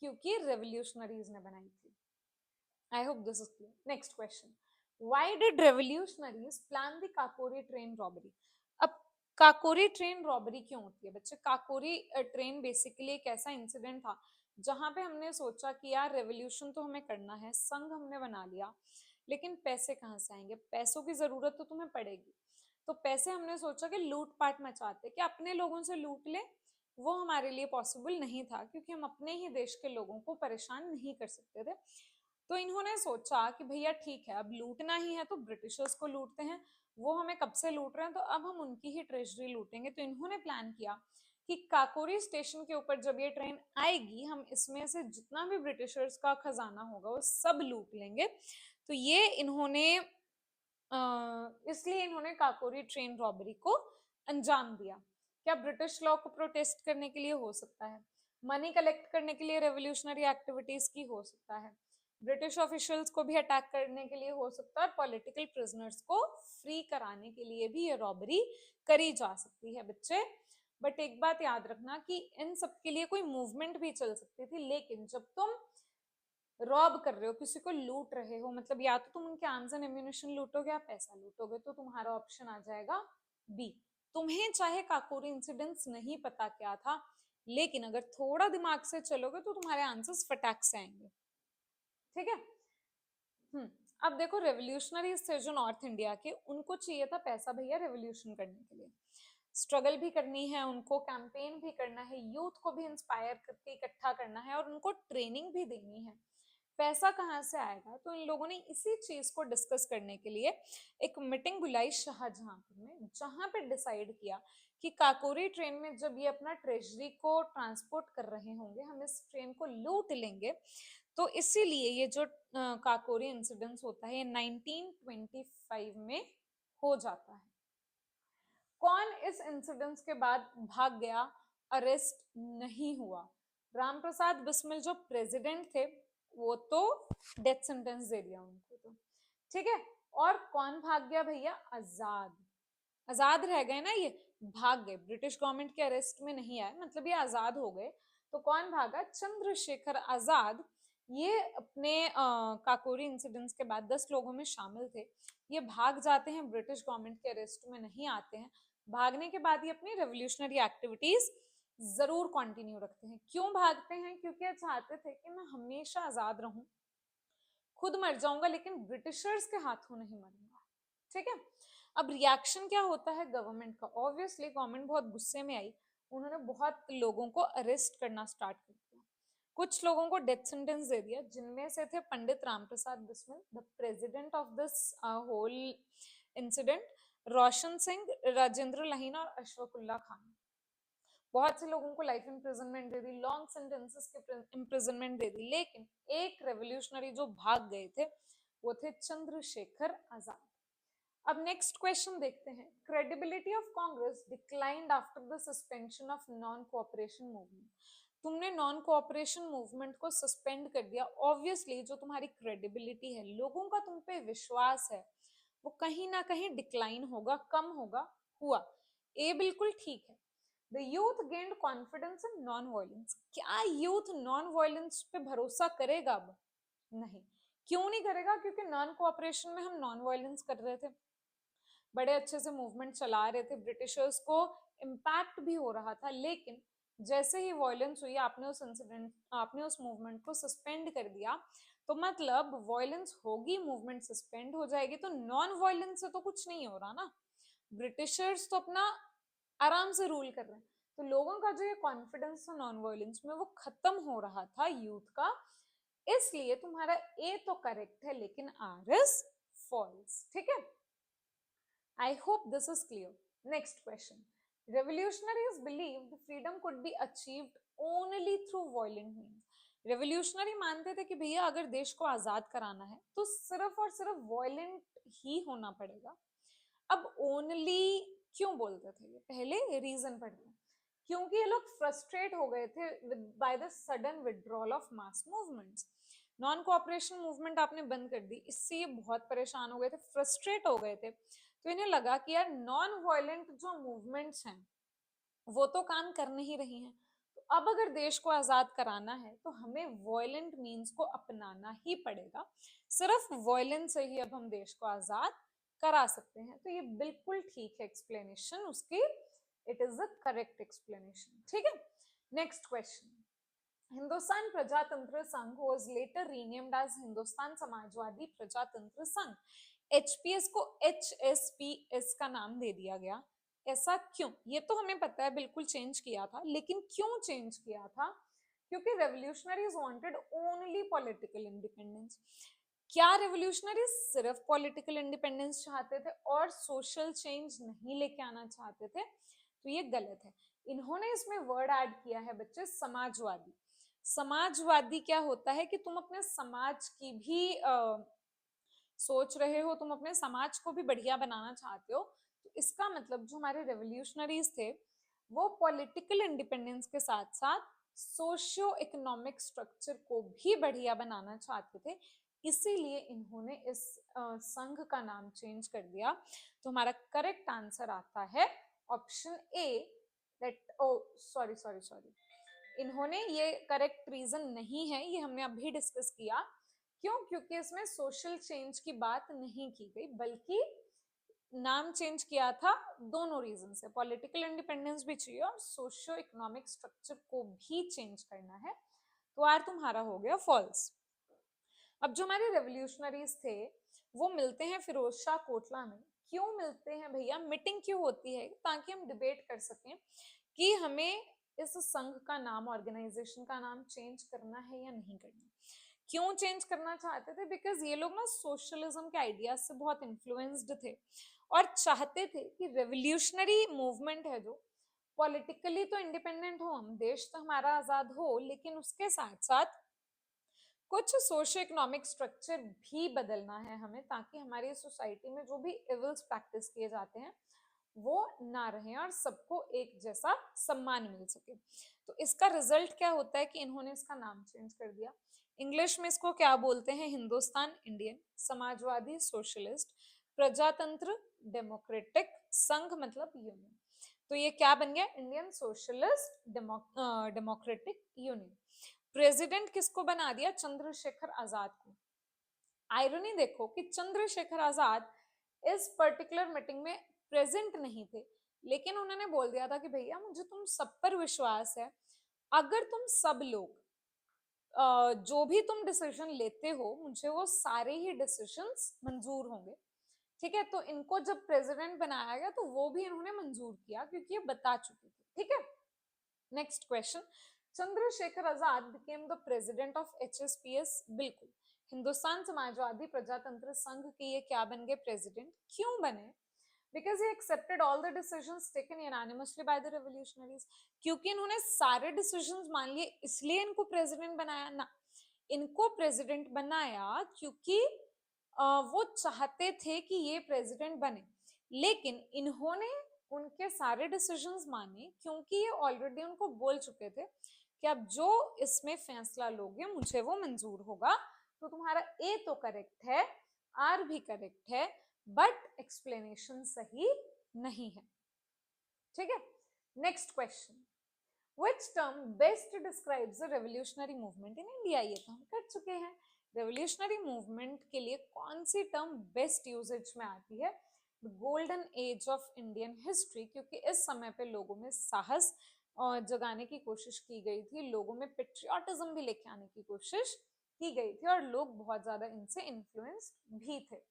Speaker 1: क्योंकि रेवोल्यूशनरीज ने बनाई थी। आई hope this is clear. Next question, why did revolutionaries plan the Kakori train robbery. अब काकोरी ट्रेन रॉबरी क्यों होती है बच्चे? काकोरी ट्रेन बेसिकली एक ऐसा इंसिडेंट था जहां पे हमने सोचा कि यार रेवोल्यूशन तो हमें करना है, संघ हमने बना लिया, लेकिन पैसे कहाँ से आएंगे? पैसों की जरूरत तो तुम्हें पड़ेगी। तो पैसे हमने सोचा कि लूटपाट मचाते, कि अपने लोगों से लूट ले। वो हमारे लिए पॉसिबल नहीं था क्योंकि हम अपने ही देश के लोगों को परेशान नहीं कर सकते थे। तो इन्होंने सोचा कि भैया ठीक है, अब लूटना ही है तो ब्रिटिशर्स को लूटते हैं। वो हमें कब से लूट रहे हैं तो अब हम उनकी ही ट्रेजरी लूटेंगे। तो इन्होंने प्लान किया कि काकोरी स्टेशन के ऊपर जब ये ट्रेन आएगी हम इसमें से जितना भी ब्रिटिशर्स का खजाना होगा वो सब लूट लेंगे। तो ये इन्होंने इसलिए इन्होंने काकोरी ट्रेन रॉबरी को अंजाम दिया। क्या ब्रिटिश लॉ को प्रोटेस्ट करने के लिए? हो सकता है। मनी कलेक्ट करने के लिए रेवोल्यूशनरी एक्टिविटीज की? हो सकता है। ब्रिटिश ऑफिशियल्स को भी अटैक करने के लिए? हो सकता है। पॉलिटिकल प्रिजनर्स को फ्री कराने के लिए भी ये रॉबरी करी जा सकती है बच्चे। बट एक बात याद रखना कि इन सब के लिए कोई मूवमेंट भी चल सकती थी, लेकिन जब तुम रॉब कर रहे हो, किसी को लूट रहे हो, मतलब या तो तुम उनके आर्म्स एंड एम्यूनिशन लूटोगे या पैसा लूटोगे, तो तुम्हारा ऑप्शन आ जाएगा बी। तुम्हें चाहे काकोरी इंसिडेंट्स नहीं पता क्या था, लेकिन अगर थोड़ा दिमाग से चलोगे तो तुम्हारे आंसर्स फटाक से आएंगे। ठीक है। अब देखो, रेवोल्यूशनरीज थे जो नॉर्थ इंडिया के, उनको चाहिए था पैसा भैया रेवोल्यूशन करने के लिए। स्ट्रगल भी करनी है उनको, कैंपेन भी करना है, यूथ को भी इंस्पायर करके इकट्ठा करना है और उनको ट्रेनिंग भी देनी है। पैसा कहाँ से आएगा? तो इन लोगों ने इसी चीज को डिस्कस करने के लिए एक मीटिंग बुलाई शाहजहांपुर में, जहां पे डिसाइड किया कि काकोरी ट्रेन में जब ये अपना ट्रेजरी को ट्रांसपोर्ट कर रहे होंगे हम इस ट्रेन को लूट लेंगे। तो इसीलिए ये जो काकोरी इंसिडेंस होता है ये 1925 में हो जाता है। कौन इस इंसिडेंस के बाद भाग गया, अरेस्ट नहीं हुआ? रामप्रसाद बिस्मिल जो प्रेसिडेंट थे वो तो डेथ सेंटेंस दे दिया उनको तो। ठीक है, और कौन भाग गया भैया? आजाद। आजाद रह गए ना, ये भाग गए, ब्रिटिश गवर्नमेंट के अरेस्ट में नहीं आए, मतलब ये आजाद हो गए। तो कौन भागा? चंद्रशेखर आजाद। ये अपने काकोरी इंसिडेंट्स के बाद 10 लोगों में शामिल थे। ये भाग जाते हैं, ब्रिटिश गवर्नमेंट के अरेस्ट में नहीं आते हैं। भागने के बाद ये अपनी रेवोल्यूशनरी एक्टिविटीज जरूर कंटिन्यू रखते हैं। क्यों भागते हैं? क्योंकि ये चाहते थे कि मैं हमेशा आजाद रहूं, खुद मर जाऊंगा लेकिन ब्रिटिशर्स के हाथों नहीं मरूंगा। ठीक है। अब रिएक्शन क्या होता है गवर्नमेंट का? ऑब्वियसली गवर्नमेंट बहुत गुस्से में आई, उन्होंने बहुत लोगों को अरेस्ट करना स्टार्ट कर दिया। कुछ लोगों को डेथ सेंटेंस दे दिया, जिनमें से थे Pandit Ramprasad Bismil, the president of this whole incident, Roshan Singh, Rajendra Lahiri और अशफाकुल्ला खान। बहुत से लोगों को लाइफ इम्प्रिजनमेंट दे दी, लॉन्ग सेंटेंसेस के इम्प्रिजनमेंट दे दी, लेकिन एक रेवोल्यूशनरी जो भाग गए थे वो थे चंद्रशेखर आजाद। अब नेक्स्ट क्वेश्चन देखते हैं, credibility of Congress declined after the suspension of non cooperation movement. तुमने नॉन कोऑपरेशन मूवमेंट को सस्पेंड कर दिया, ऑब्वियसली जो तुम्हारी क्रेडिबिलिटी है, लोगों का तुम पे विश्वास है, वो कहीं ना कहीं डिक्लाइन होगा, कम होगा, हुआ। ए बिल्कुल ठीक है। The youth gained confidence in non violence. क्या यूथ नॉन वायलेंस पे भरोसा करेगा अब? नहीं। क्यों नहीं करेगा? क्योंकि नॉन कोऑपरेशन में हम नॉन वायलेंस कर रहे थे, बड़े अच्छे से मूवमेंट चला रहे थे, ब्रिटिशर्स को इम्पैक्ट भी हो रहा था, लेकिन जैसे ही वायलेंस हुई, आपने उस मूवमेंट को सस्पेंड कर दिया, तो मतलब वायलेंस होगी, मूवमेंट सस्पेंड हो जाएगी, तो नॉन वायलेंस से तो कुछ नहीं हो रहा ना। ब्रिटिशर्स तो अपना आराम से रूल कर रहे हैं, तो लोगों का जो ये कॉन्फिडेंस था नॉन वायलेंस में, वो खत्म हो रहा था यूथ का। इसलिए तुम्हारा ए तो करेक्ट है, लेकिन आर इज फॉल्स। ठीक है, I hope this is clear. Next question. Revolutionaries believed freedom could be achieved only through violent means. Revolutionary मानते थे कि भैया अगर देश को आजाद कराना है तो सिर्फ और सिर्फ वॉयलेंट ही होना पड़ेगा। अब ओनली क्यों बोलते थे ये, पहले रीजन पढ़ते हैं। क्योंकि ये लोग फ्रस्ट्रेट हो गए थे by the sudden withdrawal of mass movements. Non cooperation movement आपने बंद कर दी, इससे ये बहुत परेशान हो गए थे, फ्रस्ट्रेट हो गए थे, तो इन्हें लगा कि यार नॉन वायलेंट जो मूवमेंट्स हैं वो तो काम कर नहीं रही हैं, तो अब अगर देश को आजाद कराना है तो हमें वायलेंट मींस को अपनाना ही पड़ेगा, सिर्फ वायलेंस से ही अब हम देश को आजाद करा सकते हैं। तो ये बिल्कुल ठीक है एक्सप्लेनेशन उसकी, it is the correct explanation. ठीक है, नेक्स्ट क्वेश्चन। हिंदुस्तान प्रजातंत्र संघ was later renamed as Hindustan Samajwadi प्रजातंत्र संघ। एचपीएस को एचएसपीएस का नाम दे दिया गया, ऐसा क्यों? ये तो हमें पता है, बिल्कुल चेंज किया था, लेकिन क्यों चेंज किया था? क्योंकि revolutionaries wanted only political independence. क्या रेवोल्यूशनरीज सिर्फ पॉलिटिकल इंडिपेंडेंस चाहते थे और सोशल चेंज नहीं लेके आना चाहते थे? तो ये गलत है। इन्होंने इसमें वर्ड ऐड किया है बच्चे, समाजवादी। समाजवादी क्या होता है कि तुम अपने समाज की भी सोच रहे हो, तुम अपने समाज को भी बढ़िया बनाना चाहते हो, तो इसका मतलब जो हमारे रेवोल्यूशनरीज थे वो पॉलिटिकल इंडिपेंडेंस के साथ साथ सोशियो इकोनॉमिक स्ट्रक्चर को भी बढ़िया बनाना चाहते थे, इसीलिए इन्होंने इस संघ का नाम चेंज कर दिया। तो हमारा करेक्ट आंसर आता है option A, that oh sorry sorry sorry, इन्होंने, ये करेक्ट रीजन नहीं है, ये हमने अभी डिस्कस किया। क्यों? क्योंकि इसमें सोशल चेंज की बात नहीं की गई, बल्कि नाम चेंज किया था दोनों रीजन से, पॉलिटिकल इंडिपेंडेंस भी चाहिए और सोशियो इकोनॉमिक स्ट्रक्चर को भी चेंज करना है। तो आर तुम्हारा हो गया फॉल्स। अब जो हमारे रेवोल्यूशनरीज थे वो मिलते हैं फिरोज शाह कोटला में। क्यों मिलते हैं भैया? मीटिंग क्यों होती है? ताकि हम डिबेट कर सकें कि हमें इस संघ का नाम, ऑर्गेनाइजेशन का नाम चेंज करना है या नहीं करना। क्यों चेंज करना चाहते थे? बिकॉज ये लोग ना सोशलिज्म के आइडियाज से बहुत इन्फ्लुएंस्ड थे और चाहते थे कि रेवोल्यूशनरी मूवमेंट है जो, पॉलिटिकली तो इंडिपेंडेंट हो हम, देश तो हमारा आजाद हो, लेकिन उसके साथ साथ कुछ सोशो इकोनॉमिक स्ट्रक्चर भी बदलना है हमें, ताकि हमारी सोसाइटी में जो भी इविल्स प्रैक्टिस किए जाते हैं वो ना रहे और सबको एक जैसा सम्मान मिल सके। तो इसका रिजल्ट क्या होता है कि इन्होंने इसका नाम चेंज कर दिया। इंग्लिश में इसको क्या बोलते हैं? हिंदुस्तान इंडियन, समाजवादी सोशलिस्ट, प्रजातंत्र डेमोक्रेटिक, संघ मतलब यूनियन। तो ये क्या बन गया? Indian socialist democratic union. President किसको बना दिया? चंद्रशेखर आजाद को। आयरनी देखो कि चंद्रशेखर आजाद इस पर्टिकुलर मीटिंग में प्रेजेंट नहीं थे, लेकिन उन्होंने बोल दिया था कि भैया मुझे तुम सब पर विश्वास है, अगर तुम सब लोग जो भी तुम डिसीजन लेते हो मुझे वो सारे ही डिसीजंस मंजूर होंगे। ठीक है, तो इनको जब प्रेसिडेंट बनाया गया तो वो भी इन्होंने मंजूर किया क्योंकि ये बता चुके थे। ठीक है, next question. Chandrashekhar Azad became the president of HSPS, बिल्कुल हिंदुस्तान समाजवादी प्रजातंत्र संघ के ये क्या बन गए, प्रेसिडेंट। क्यों बने? because he accepted all the decisions taken unanimously by the revolutionaries, क्योंकि इन्होंने सारे डिसीजंस मान लिए इसलिए इनको प्रेसिडेंट बनाया ना। इनको प्रेसिडेंट बनाया क्योंकि वो चाहते थे कि ये प्रेसिडेंट बने, लेकिन इन्होंने उनके सारे डिसीजंस माने क्योंकि ये ऑलरेडी उनको बोल चुके थे कि अब जो इसमें फैसला लोगे मुझे वो मंजूर होगा। तो तुम्हारा ए तो करेक्ट है, आर भी करेक्ट है, बट एक्सप्लेनेशन सही नहीं है। ठीक है, next question, Which term best describes the revolutionary movement in India? ये तो हम कर चुके हैं। रेवोल्यूशनरी मूवमेंट के लिए कौन सी टर्म बेस्ट यूजेज में आती है? Golden age of Indian history, क्योंकि इस समय पे लोगों में साहस जगाने की कोशिश की गई थी, लोगों में पेट्रियाटिज्म भी लेके आने की कोशिश की गई थी, और लोग बहुत ज्यादा इनसे इन्फ्लुएंस भी थे।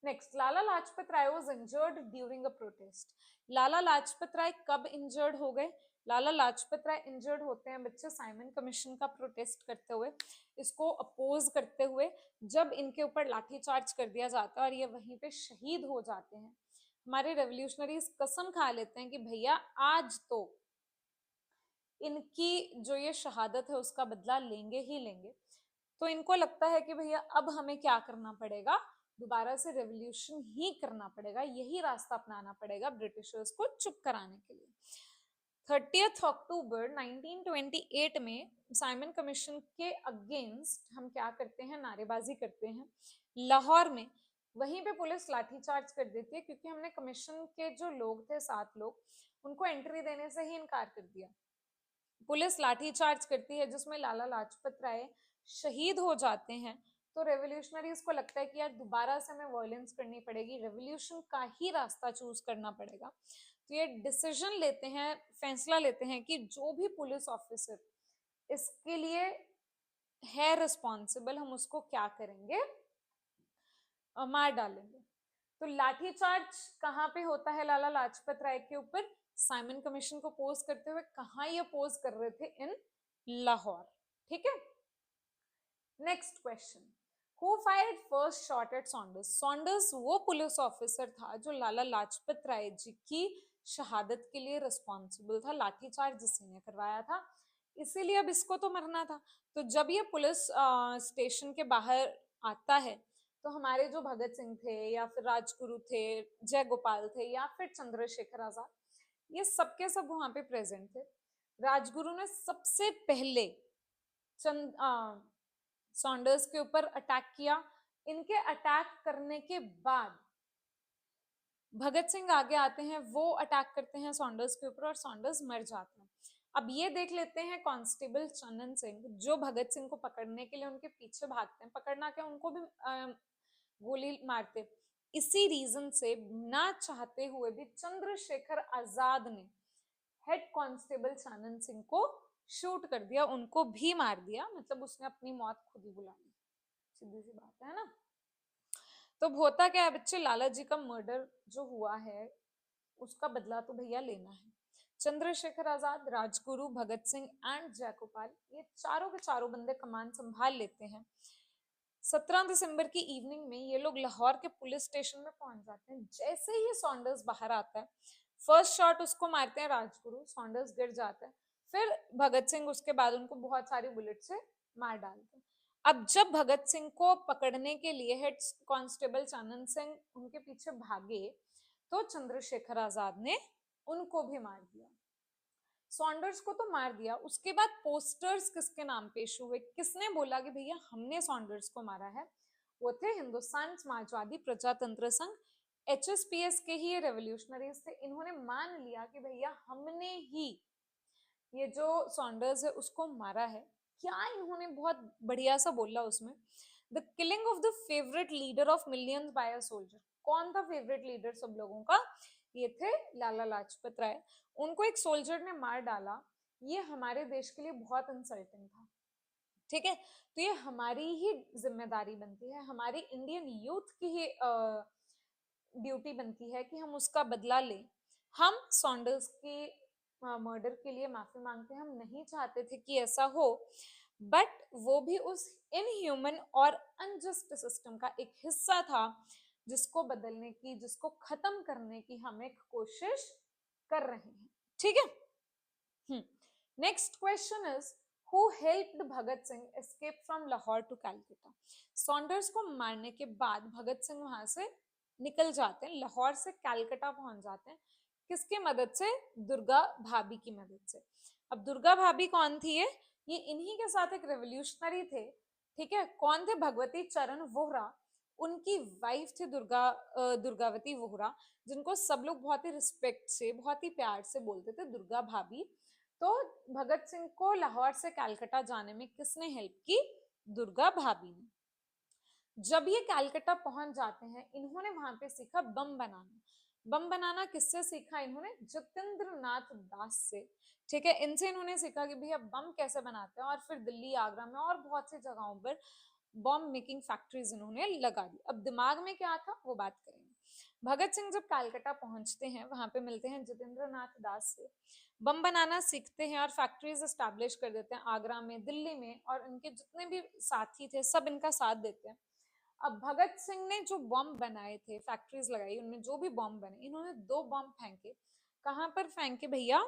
Speaker 1: Next, Lala Lajpat Rai was injured during a protest. Lala Lajpat Rai कब इंजर्ड हो गए? लाला लाजपत राय इंजर्ड होते हैं बच्चे साइमन कमीशन का प्रोटेस्ट करते हुए, इसको अपोज करते हुए, जब इनके ऊपर लाठीचार्ज कर दिया जाता है और ये वहीं पे शहीद हो जाते हैं। हमारे रेवोल्यूशनरीज कसम खा लेते हैं कि भैया आज तो इनकी जो ये शहादत है उसका बदला लेंगे ही लेंगे। तो इनको लगता है कि भैया अब हमें क्या करना पड़ेगा, दोबारा से रेवोल्यूशन ही करना पड़ेगा, यही रास्ता अपनाना पड़ेगा ब्रिटिशर्स को चुप कराने के लिए। 30 अक्टूबर 1928 में साइमन कमीशन के अगेंस्ट हम क्या करते हैं, नारेबाजी करते हैं लाहौर में। वहीं पे पुलिस लाठीचार्ज कर देती है क्योंकि हमने कमीशन के जो लोग थे 7 लोग, उनको एंट्री देने से ही इनकार कर दिया। पुलिस लाठीचार्ज करती है जिसमें लाला लाजपत राय शहीद हो जाते हैं। तो रेवोल्यूशनरीज को लगता है कि यार दोबारा से हमें वायलेंस करनी पड़ेगी, रेवोल्यूशन का ही रास्ता चूज करना पड़ेगा। तो ये डिसीजन लेते हैं, फैसला लेते हैं कि जो भी पुलिस ऑफिसर इसके लिए है रिस्पॉन्सिबल, हम उसको क्या करेंगे, मार डालेंगे। तो लाठीचार्ज कहाँ पे होता है लाला लाजपत राय के ऊपर? साइमन कमीशन को पोज करते हुए। कहाँ ये पोज कर रहे थे? इन लाहौर। ठीक है, next question, who fired first shot at Saunders? Saunders वो पुलिस ऑफिसर था जो लाला लाजपत राय जी की शहादत के लिए रिस्पॉन्सिबल था, लाठीचार्ज इसी ने करवाया था, इसीलिए अब इसको तो मरना था। तो जब ये पुलिस स्टेशन के बाहर आता है तो हमारे जो भगत सिंह थे या फिर राजगुरु थे, जय गोपाल थे या फिर चंद्रशेखर आजाद, ये सबके सब वहां पे प्रेजेंट थे। राजगुरु ने सबसे पहले सॉन्डर्स के ऊपर अटैक किया। इनके अटैक करने के बाद भगत सिंह आगे आते हैं, वो अटैक करते हैं सॉन्डर्स के ऊपर और सॉन्डर्स मर जाते हैं। अब ये देख लेते हैं कांस्टेबल चंदन सिंह जो भगत सिंह को पकड़ने के लिए उनके पीछे भागते हैं, पकड़ना क्या उनको भी गोली मारते। इसी रीजन से ना चाहते हुए भी चंद्रशेखर आजाद ने हेड कांस्टेबल चंदन सिंह को शूट कर दिया, उनको भी मार दिया, मतलब उसने अपनी मौत खुद ही बुला ली। सीधी सी बात है ना। तो होता क्या है बच्चे, लाला जी का मर्डर जो हुआ है उसका बदला तो भैया लेना है। चंद्रशेखर आजाद, राजगुरु, भगत सिंह एंड जयगोपाल, ये चारों के चारों बंदे कमान संभाल लेते हैं। 17 दिसंबर की इवनिंग में ये लोग लाहौर के पुलिस स्टेशन में पहुंच जाते हैं। जैसे ही सॉन्डर्स बाहर आता है, फर्स्ट शॉट उसको मारते हैं राजगुरु, सॉन्डर्स गिर जाता है। फिर भगत सिंह उसके बाद उनको बहुत सारी बुलेट से मार डालते हैं। अब जब भगत सिंह को पकड़ने के लिए हेड कांस्टेबल चंदन सिंह उनके पीछे भागे तो चंद्रशेखर आजाद ने उनको भी मार दिया। सॉन्डर्स को तो मार दिया, उसके बाद पोस्टर्स किसके नाम पे इशू हुए, किसने बोला कि भैया हमने सॉन्डर्स को मारा है? वो थे हिंदुस्तान समाजवादी प्रजातंत्र संघ, HSPS के ही रेवोल्यूशनरीज थे। इन्होंने मान लिया कि भैया हमने ही ये जो सॉन्डर्स है उसको मारा है। क्या इन्होंने बहुत बढ़िया सा बोला उसमें, the killing of the favourite leader of millions by a soldier. कौन था फेवरेट लीडर सब लोगों का? ये थे लाला लाजपत राय। उनको एक सोल्जर ने मार डाला, ये हमारे देश के लिए बहुत इंसल्टिंग था। ठीक है, तो ये हमारी ही जिम्मेदारी बनती है, हमारी इंडियन यूथ की ही ड्यूटी बनती है कि हम उसका बदला लें। हम सॉन्डर्स की मर्डर के लिए माफी मांगते हैं। हम नहीं चाहते थे कि ऐसा हो, बट वो भी उस इनह्यूमन और अनजस्ट सिस्टम का एक हिस्सा था जिसको बदलने की, जिसको खत्म करने की हम एक कोशिश कर रहे हैं। ठीक है। Next question is who helped Bhagat Singh escape from Lahore to Calcutta. Saunders को मारने के बाद भगत सिंह वहां से निकल जाते हैं, लाहौर से कैलकाटा पहुंच जाते हैं। किसकी मदद से? दुर्गा भाभी की मदद से। अब दुर्गा भाभी कौन थी? ये इन्हीं के साथ एक रेवोल्यूशनरी थे। ठीक है, कौन थे? भगवती चरण वोहरा, उनकी वाइफ थी दुर्गावती वोहरा, जिनको सब लोग बहुत ही रिस्पेक्ट से, बहुत ही प्यार से बोलते थे दुर्गा भाभी। तो भगत सिंह को लाहौर से कलकत्ता जाने में किसने हेल्प की? दुर्गा भाभी ने। जब ये कलकत्ता पहुंच जाते हैं, इन्होंने वहां पे सीखा बम बनाना। बम बनाना किससे सीखा इन्होंने? जतेंद्र नाथ दास से। ठीक है, इनसे इन्होंने सीखा कि भैया बम कैसे बनाते हैं, और फिर दिल्ली, आगरा में और बहुत सी जगहों पर बॉम्ब मेकिंग फैक्ट्रीज इन्होंने लगा दी। अब दिमाग में क्या था वो बात करेंगे। भगत सिंह जब कलकत्ता पहुंचते हैं, वहां पे मिलते हैं जतेंद्र नाथ दास से, बम बनाना सीखते हैं और फैक्ट्रीज एस्टैब्लिश कर देते हैं आगरा में, दिल्ली में, और इनके जितने भी साथी थे सब इनका साथ देते हैं। अब भगत सिंह ने जो बॉम्ब बनाए थे, फैक्ट्रीज लगाई, उनमें जो भी बॉम्ब बने, इन्होंने 2 बॉम्ब फेंके। कहां पर फेंके भैया?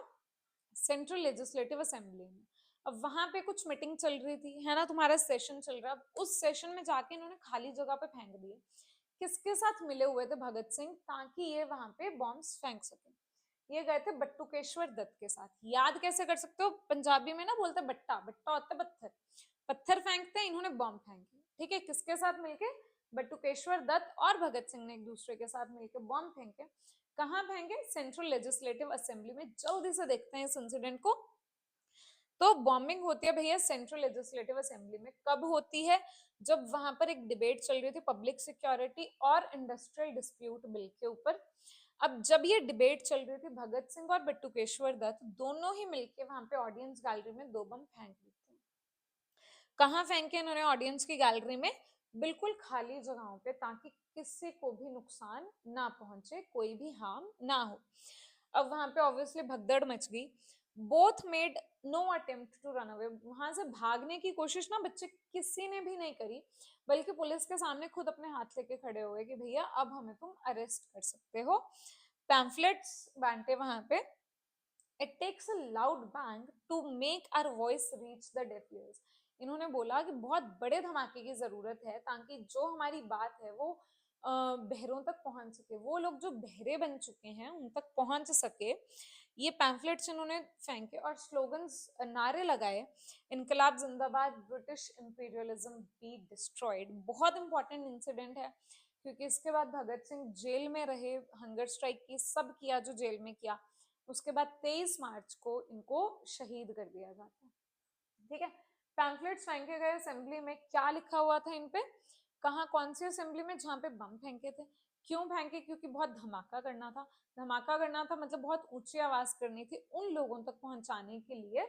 Speaker 1: सेंट्रल लेजिस्लेटिव असेंबली में। अब वहां पे कुछ मीटिंग चल रही थी, है ना, तुम्हारा सेशन चल रहा, उस सेशन में जाके इन्होंने खाली जगह पे फेंक दिए। किसके साथ मिले हुए थे भगत सिंह ताकि ये वहां पे बॉम्ब्स फेंक सके? ये गए थे बट्टुकेश्वर दत्त के साथ। याद कैसे कर सकते हो? पंजाबी में ना बोलते बट्टा, बट्टा होता है पत्थर, पत्थर फेंकते हैं, इन्होंने बॉम्ब फेंके। ठीक है, किसके साथ मिलके? बट्टुकेश्वर दत्त और भगत सिंह ने एक दूसरे के साथ मिलकर बॉम्ब फेंके। कहां फेंके? सेंट्रल लेजिस्लेटिव असेंबली में। जल्दी से देखते हैं इस इंसिडेंट को। तो बॉम्बिंग होती है भैया सेंट्रल लेजिस्लेटिव असेंबली में। कब होती है? जब वहां पर एक डिबेट चल रही थी पब्लिक सिक्योरिटी और इंडस्ट्रियल डिस्प्यूट बिल के ऊपर। अब जब ये डिबेट चल रही थी, भगत सिंह और बट्टुकेश्वर दत्त दोनों ही मिलके वहां पे ऑडियंस गैलरी में 2 बम फेंक दिए थे। कहाँ फेंके इन्होंने? ऑडियंस की गैलरी में, बिल्कुल खाली जगहों पे, ताकि किसी को भी नुकसान ना पहुंचे, कोई भी हार्म ना हो। अब वहां पे ऑब्वियसली भगदड़ मच गई। Both made no attempt to run away. वहां से भागने की कोशिश ना बच्चे किसी ने भी नहीं करी, बल्कि पुलिस के सामने खुद अपने हाथ लेके खड़े हुए कि भैया अब हमें तुम अरेस्ट कर सकते हो। पैम्फलेट्स बांटे वहां पे। It takes a loud bang to make our voice reach the deaf ears. इन्होंने बोला कि बहुत बड़े धमाके की जरूरत है ताकि जो हमारी बात है वो बहरों तक पहुंच सके, वो लोग जो बहरे बन चुके हैं उन तक पहुंच सके। ये पैम्फलेट्स इन्होंने फेंके और स्लोगन्स, नारे लगाए, इनकलाब जिंदाबाद, ब्रिटिश इंपीरियलिज्म बी डिस्ट्रॉयड। बहुत इंपॉर्टेंट इंसिडेंट है, क्योंकि इसके बाद भगत सिंह जेल में रहे, हंगर स्ट्राइक की, सब किया जो जेल में किया। उसके बाद 23 मार्च को इनको शहीद कर दिया जाता है। ठीक है, पैम्फलेट्स फेंके गए असेंबली में। क्या लिखा हुआ था इन पे? कहा, कौन सी असेंबली में? जहां पे बम फेंके थे। क्यों फेंके? क्योंकि बहुत धमाका करना था। धमाका करना था मतलब बहुत ऊंची आवाज करनी थी उन लोगों तक पहुंचाने के लिए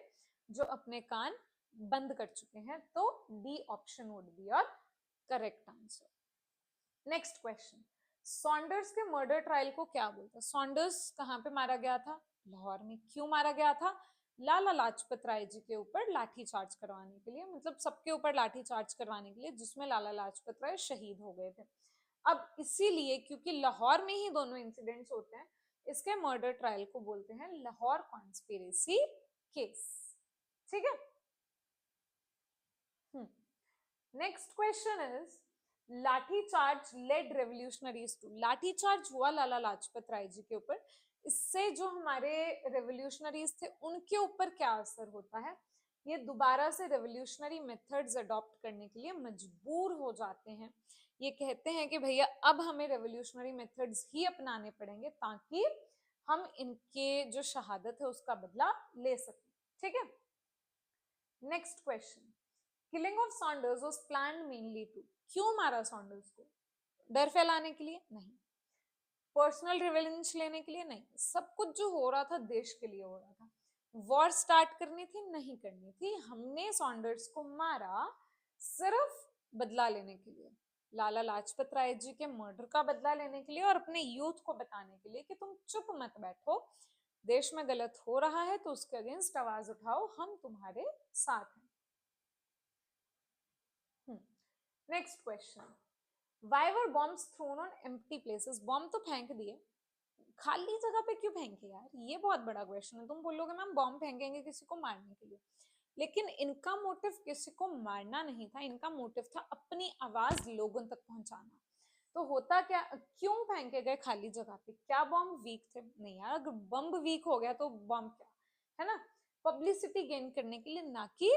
Speaker 1: जो अपने कान बंद कर चुके हैं। तो D option would be your correct answer. Next question, Saunders के मर्डर ट्रायल को क्या बोलते हैं? सॉन्डर्स कहां पे मारा गया था? लाहौर में। क्यों मारा गया था? लाला लाजपत राय जी के ऊपर लाठी चार्ज करवाने के लिए, मतलब सबके ऊपर लाठी चार्ज करवाने के लिए, जिसमें लाला लाजपत राय शहीद हो गए थे। अब इसीलिए, क्योंकि लाहौर में ही दोनों इंसिडेंट्स होते हैं, इसके मर्डर ट्रायल को बोलते हैं लाहौर कॉन्स्पिरेसी केस। ठीक है। नेक्स्ट क्वेश्चन इज लाठी चार्ज लेड रेवोल्यूशनरीज टू। लाठी चार्ज हुआ लाला लाजपत राय जी के ऊपर, इससे जो हमारे रेवोल्यूशनरीज थे उनके ऊपर क्या असर होता है? ये दोबारा से रेवोल्यूशनरी मेथड्स अडॉप्ट करने के लिए मजबूर हो जाते हैं। ये कहते हैं कि भैया अब हमें रेवोल्यूशनरी मेथड्स ही अपनाने पड़ेंगे ताकि हम इनके जो शहादत है उसका बदला ले सकें। ठीक है। Next question, killing of Saunders was planned mainly to. क्यों मारा सॉन्डर्स को? डर फैलाने के लिए? नहीं। पर्सनल रिवेंज लेने के लिए? नहीं। सब कुछ जो हो रहा था देश के लिए हो रहा था। वॉर स्टार्ट करनी थी? नहीं करनी थी। हमने सॉन्डर्स को मारा सिर्फ बदला लेने के लिए, लाला लाजपत राय जी के मर्डर का बदला लेने के लिए, और अपने यूथ को बताने के लिए कि तुम चुप मत बैठो, देश में गलत हो रहा है तो उसके अगेंस्ट आवाज उठाओ, हम तुम्हारे साथ हैं। Next question, why were bombs thrown on empty places? Bomb तो फेंक दिए, खाली जगह पे क्यों फेंके यार? ये बहुत बड़ा क्वेश्चन है। तुम बोलोगे मैम बॉम्ब फेंकेंगे किसी को मारने के लिए, लेकिन इनका मोटिव किसी को मारना नहीं था, इनका मोटिव था अपनी आवाज लोगों तक पहुंचाना। तो होता क्या, क्यों फेंके गए खाली जगह पे? क्या बॉम्ब वीक थे? नहीं यार, अगर बम वीक हो गया तो बॉम्ब क्या है ना, पब्लिसिटी गेन करने के लिए, ना कि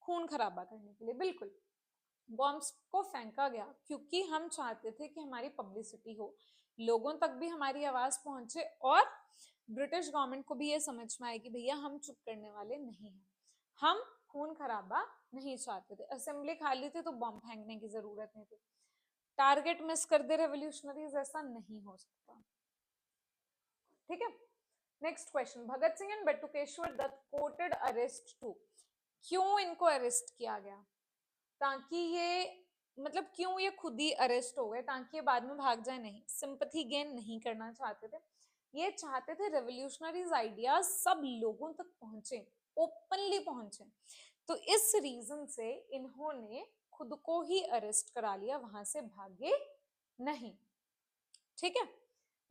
Speaker 1: खून खराबा करने के लिए। बिल्कुल, बॉम्ब्स को फेंका गया क्योंकि हम चाहते थे कि हमारी पब्लिसिटी हो, लोगों तक भी हमारी आवाज पहुंचे, और ब्रिटिश गवर्नमेंट को भी ये समझ में आए कि भैया हम चुप करने वाले नहीं हैं, हम खून खराबा नहीं चाहते थे। असेंबली खाली थी तो बॉम्ब फेंकने की जरूरत नहीं थी। टारगेट मिस कर दे रेवोल्यूशनरीज, ऐसा नहीं हो सकता। ठीक है, next question, Bhagat Singh and Batukeshwar Dutt courted arrest to. क्यों इनको अरेस्ट किया गया? ताकि ये, मतलब क्यों ये खुद ही अरेस्ट हो गए? ताकि ये बाद में भाग जाए? नहीं, सिंपैथी गेन नहीं करना चाहते थे, ये चाहते थे रेवोल्यूशनरीज आइडियाज सब लोगों तक पहुंचे, ओपनली पहुंचे। तो इस रीजन से इन्होंने खुद को ही अरेस्ट करा लिया, वहां से भागे नहीं। ठीक है,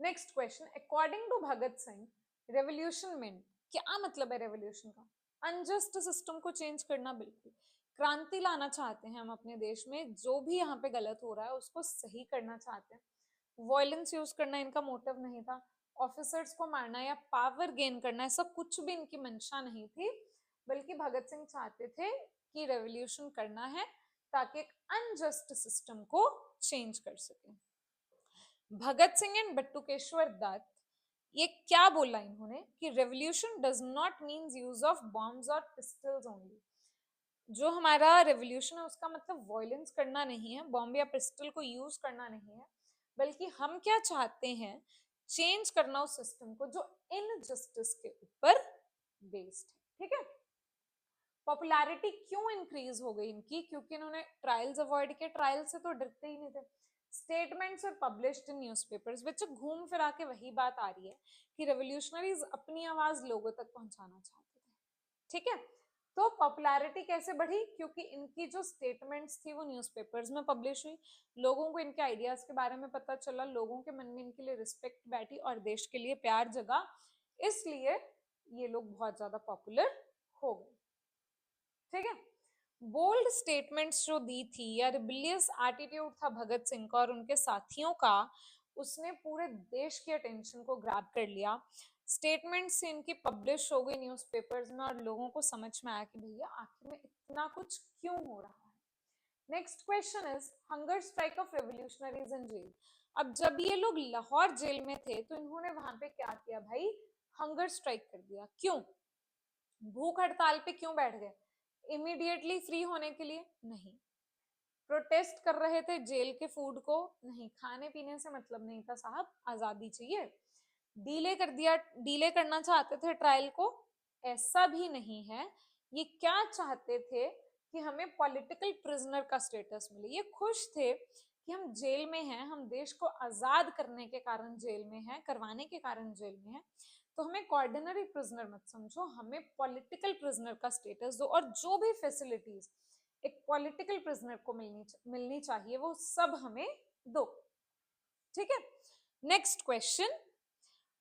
Speaker 1: next question, according to Bhagat Singh revolution mean, क्या मतलब है रेवोल्यूशन का? अनजस्ट सिस्टम को चेंज करना, बिल्कुल क्रांति लाना चाहते हैं हम अपने देश में, जो भी यहाँ पे गलत हो रहा है उसको सही करना चाहते हैं। वॉयलेंस यूज करना इनका मोटिव नहीं था, ऑफिसर्स को मारना या पावर गेन करना, ऐसा कुछ भी इनकी मंशा नहीं थी, बल्कि भगत सिंह चाहते थे कि रेवोल्यूशन करना है ताकि एक अनजस्ट सिस्टम को चेंज कर सके। भगत सिंह एंड बटुकेश्वर दत्त, ये क्या बोला इन्होंने कि revolution does not means use of bombs और पिस्टल्स ओनली। जो हमारा रेवोल्यूशन है उसका मतलब वॉयलेंस करना नहीं है, बॉम्ब या पिस्टल को यूज करना नहीं है, बल्कि हम क्या चाहते हैं, चेंज करना उस सिस्टम को जो इनजस्टिस के ऊपर बेस्ड है। ठीक है, पॉपुलैरिटी क्यों इंक्रीज हो गई इनकी? क्योंकि इन्होंने ट्रायल्स अवॉइड किए, ट्रायल से तो डरते ही नहीं थे। स्टेटमेंट्स और पब्लिश्ड इन न्यूज़पेपर्स, बच्चे घूम फिरा के वही बात आ रही है कि रेवोल्यूशनरीज अपनी आवाज लोगों तक पहुंचाना चाहते थे। ठीक है, तो पॉपुलैरिटी कैसे बढ़ी? क्योंकि इनकी जो स्टेटमेंट्स थी वो न्यूज़पेपर्स में पब्लिश हुई, लोगों को इनके आइडियाज के बारे में पता चला, लोगों के मन में इनके लिए रिस्पेक्ट बैठी और देश के लिए प्यार जगा, इसलिए ये लोग बहुत ज्यादा पॉपुलर हो गए। ठीक है, बोल्ड स्टेटमेंट्स जो दी थी या रिबिलियस एटीट्यूड था भगत सिंह का और उनके साथियों का, उसने पूरे देश की अटेंशन को ग्रैब कर लिया। स्टेटमेंट से इनकी पब्लिश हो गई न्यूज़पेपर्स में और लोगों को समझ में आया कि भैया आखिर में इतना कुछ क्यों हो रहा है। Next question is hunger strike of revolutionaries in jail. अब जब ये लोग लाहौर जेल में थे तो इन्होंने वहां पे क्या किया भाई? हंगर स्ट्राइक कर दिया। क्यों? भूख हड़ताल पे क्यों बैठ गए? इमीडिएटली फ्री होने के लिए? नहीं। प्रोटेस्ट कर रहे थे जेल के फूड को? नहीं, खाने पीने से मतलब नहीं था साहब, आजादी चाहिए। डीले कर दिया, डीले करना चाहते थे ट्रायल को? ऐसा भी नहीं है। ये क्या चाहते थे कि हमें पॉलिटिकल प्रिजनर का स्टेटस मिले। ये खुश थे कि हम जेल में हैं, हम देश को आजाद करने के कारण जेल में हैं, करवाने के कारण जेल में हैं, तो हमें ऑर्डिनरी प्रिजनर मत समझो, हमें पॉलिटिकल प्रिजनर का स्टेटस दो, और जो भी फैसिलिटीज एक पॉलिटिकल प्रिजनर को मिलनी चाहिए वो सब हमें दो। ठीक है, नेक्स्ट क्वेश्चन,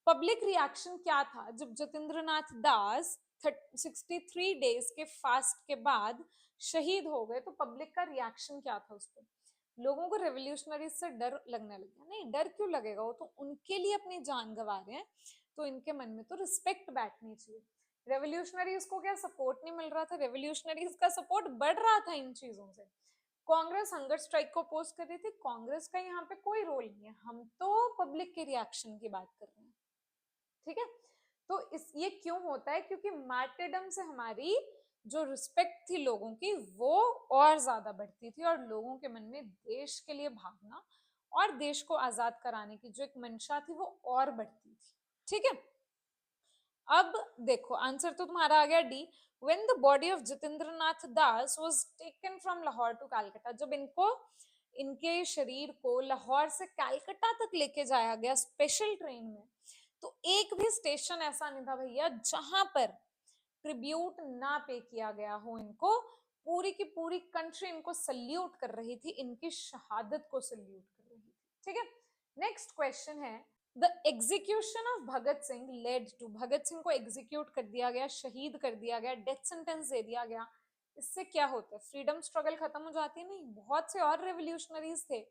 Speaker 1: पब्लिक रिएक्शन क्या था जब जतेंद्रनाथ दास 63 डेज के फास्ट के बाद शहीद हो गए? तो पब्लिक का रिएक्शन क्या था उस पर? लोगों को रेवोल्यूशनरी से डर लगने लग गया। नहीं, डर क्यों लगेगा, वो तो उनके लिए अपनी जान गंवा रहे हैं, तो इनके मन में तो रिस्पेक्ट बैठनी चाहिए। रेवोल्यूशनरीज को क्या सपोर्ट नहीं मिल रहा था? रेवोल्यूशनरीज का सपोर्ट बढ़ रहा था इन चीजों से। कांग्रेस हंगर स्ट्राइक को अपोज कर रही थी, कांग्रेस का यहाँ पे कोई रोल नहीं है, हम तो पब्लिक के रिएक्शन की बात कर रहे हैं। ठीक है, तो इस ये क्यों होता है? क्योंकि मार्टेडम से हमारी जो रिस्पेक्ट थी लोगों की वो और ज्यादा बढ़ती थी, और लोगों के मन में देश के लिए भागना और देश को आजाद कराने की जो एक मंशा थी वो और बढ़ती थी। ठीक है, अब देखो आंसर तो तुम्हारा आ गया D. When the body of Jitendranath Das was taken from Lahore to Calcutta, जब इनको इनके शरीर को लाहौर से कलकत्ता तक लेके जाया गया स्पेशल ट्रेन में, तो एक भी स्टेशन ऐसा नहीं था भैया जहां पर ट्रिब्यूट ना पे किया गया हो इनको। पूरी की पूरी कंट्री इनको सल्यूट कर रही थी, इनकी शहादत को सल्यूट कर रही थी। ठीक है, नेक्स्ट क्वेश्चन है, the execution of Bhagat Singh led to, Bhagat Singh को एग्जीक्यूट कर दिया गया, शहीद कर दिया गया, डेथ सेंटेंस दे दिया गया, इससे क्या होता है? फ्रीडम स्ट्रगल खत्म हो जाती है? नहीं, बहुत से और रेवोल्यूशनरीज थे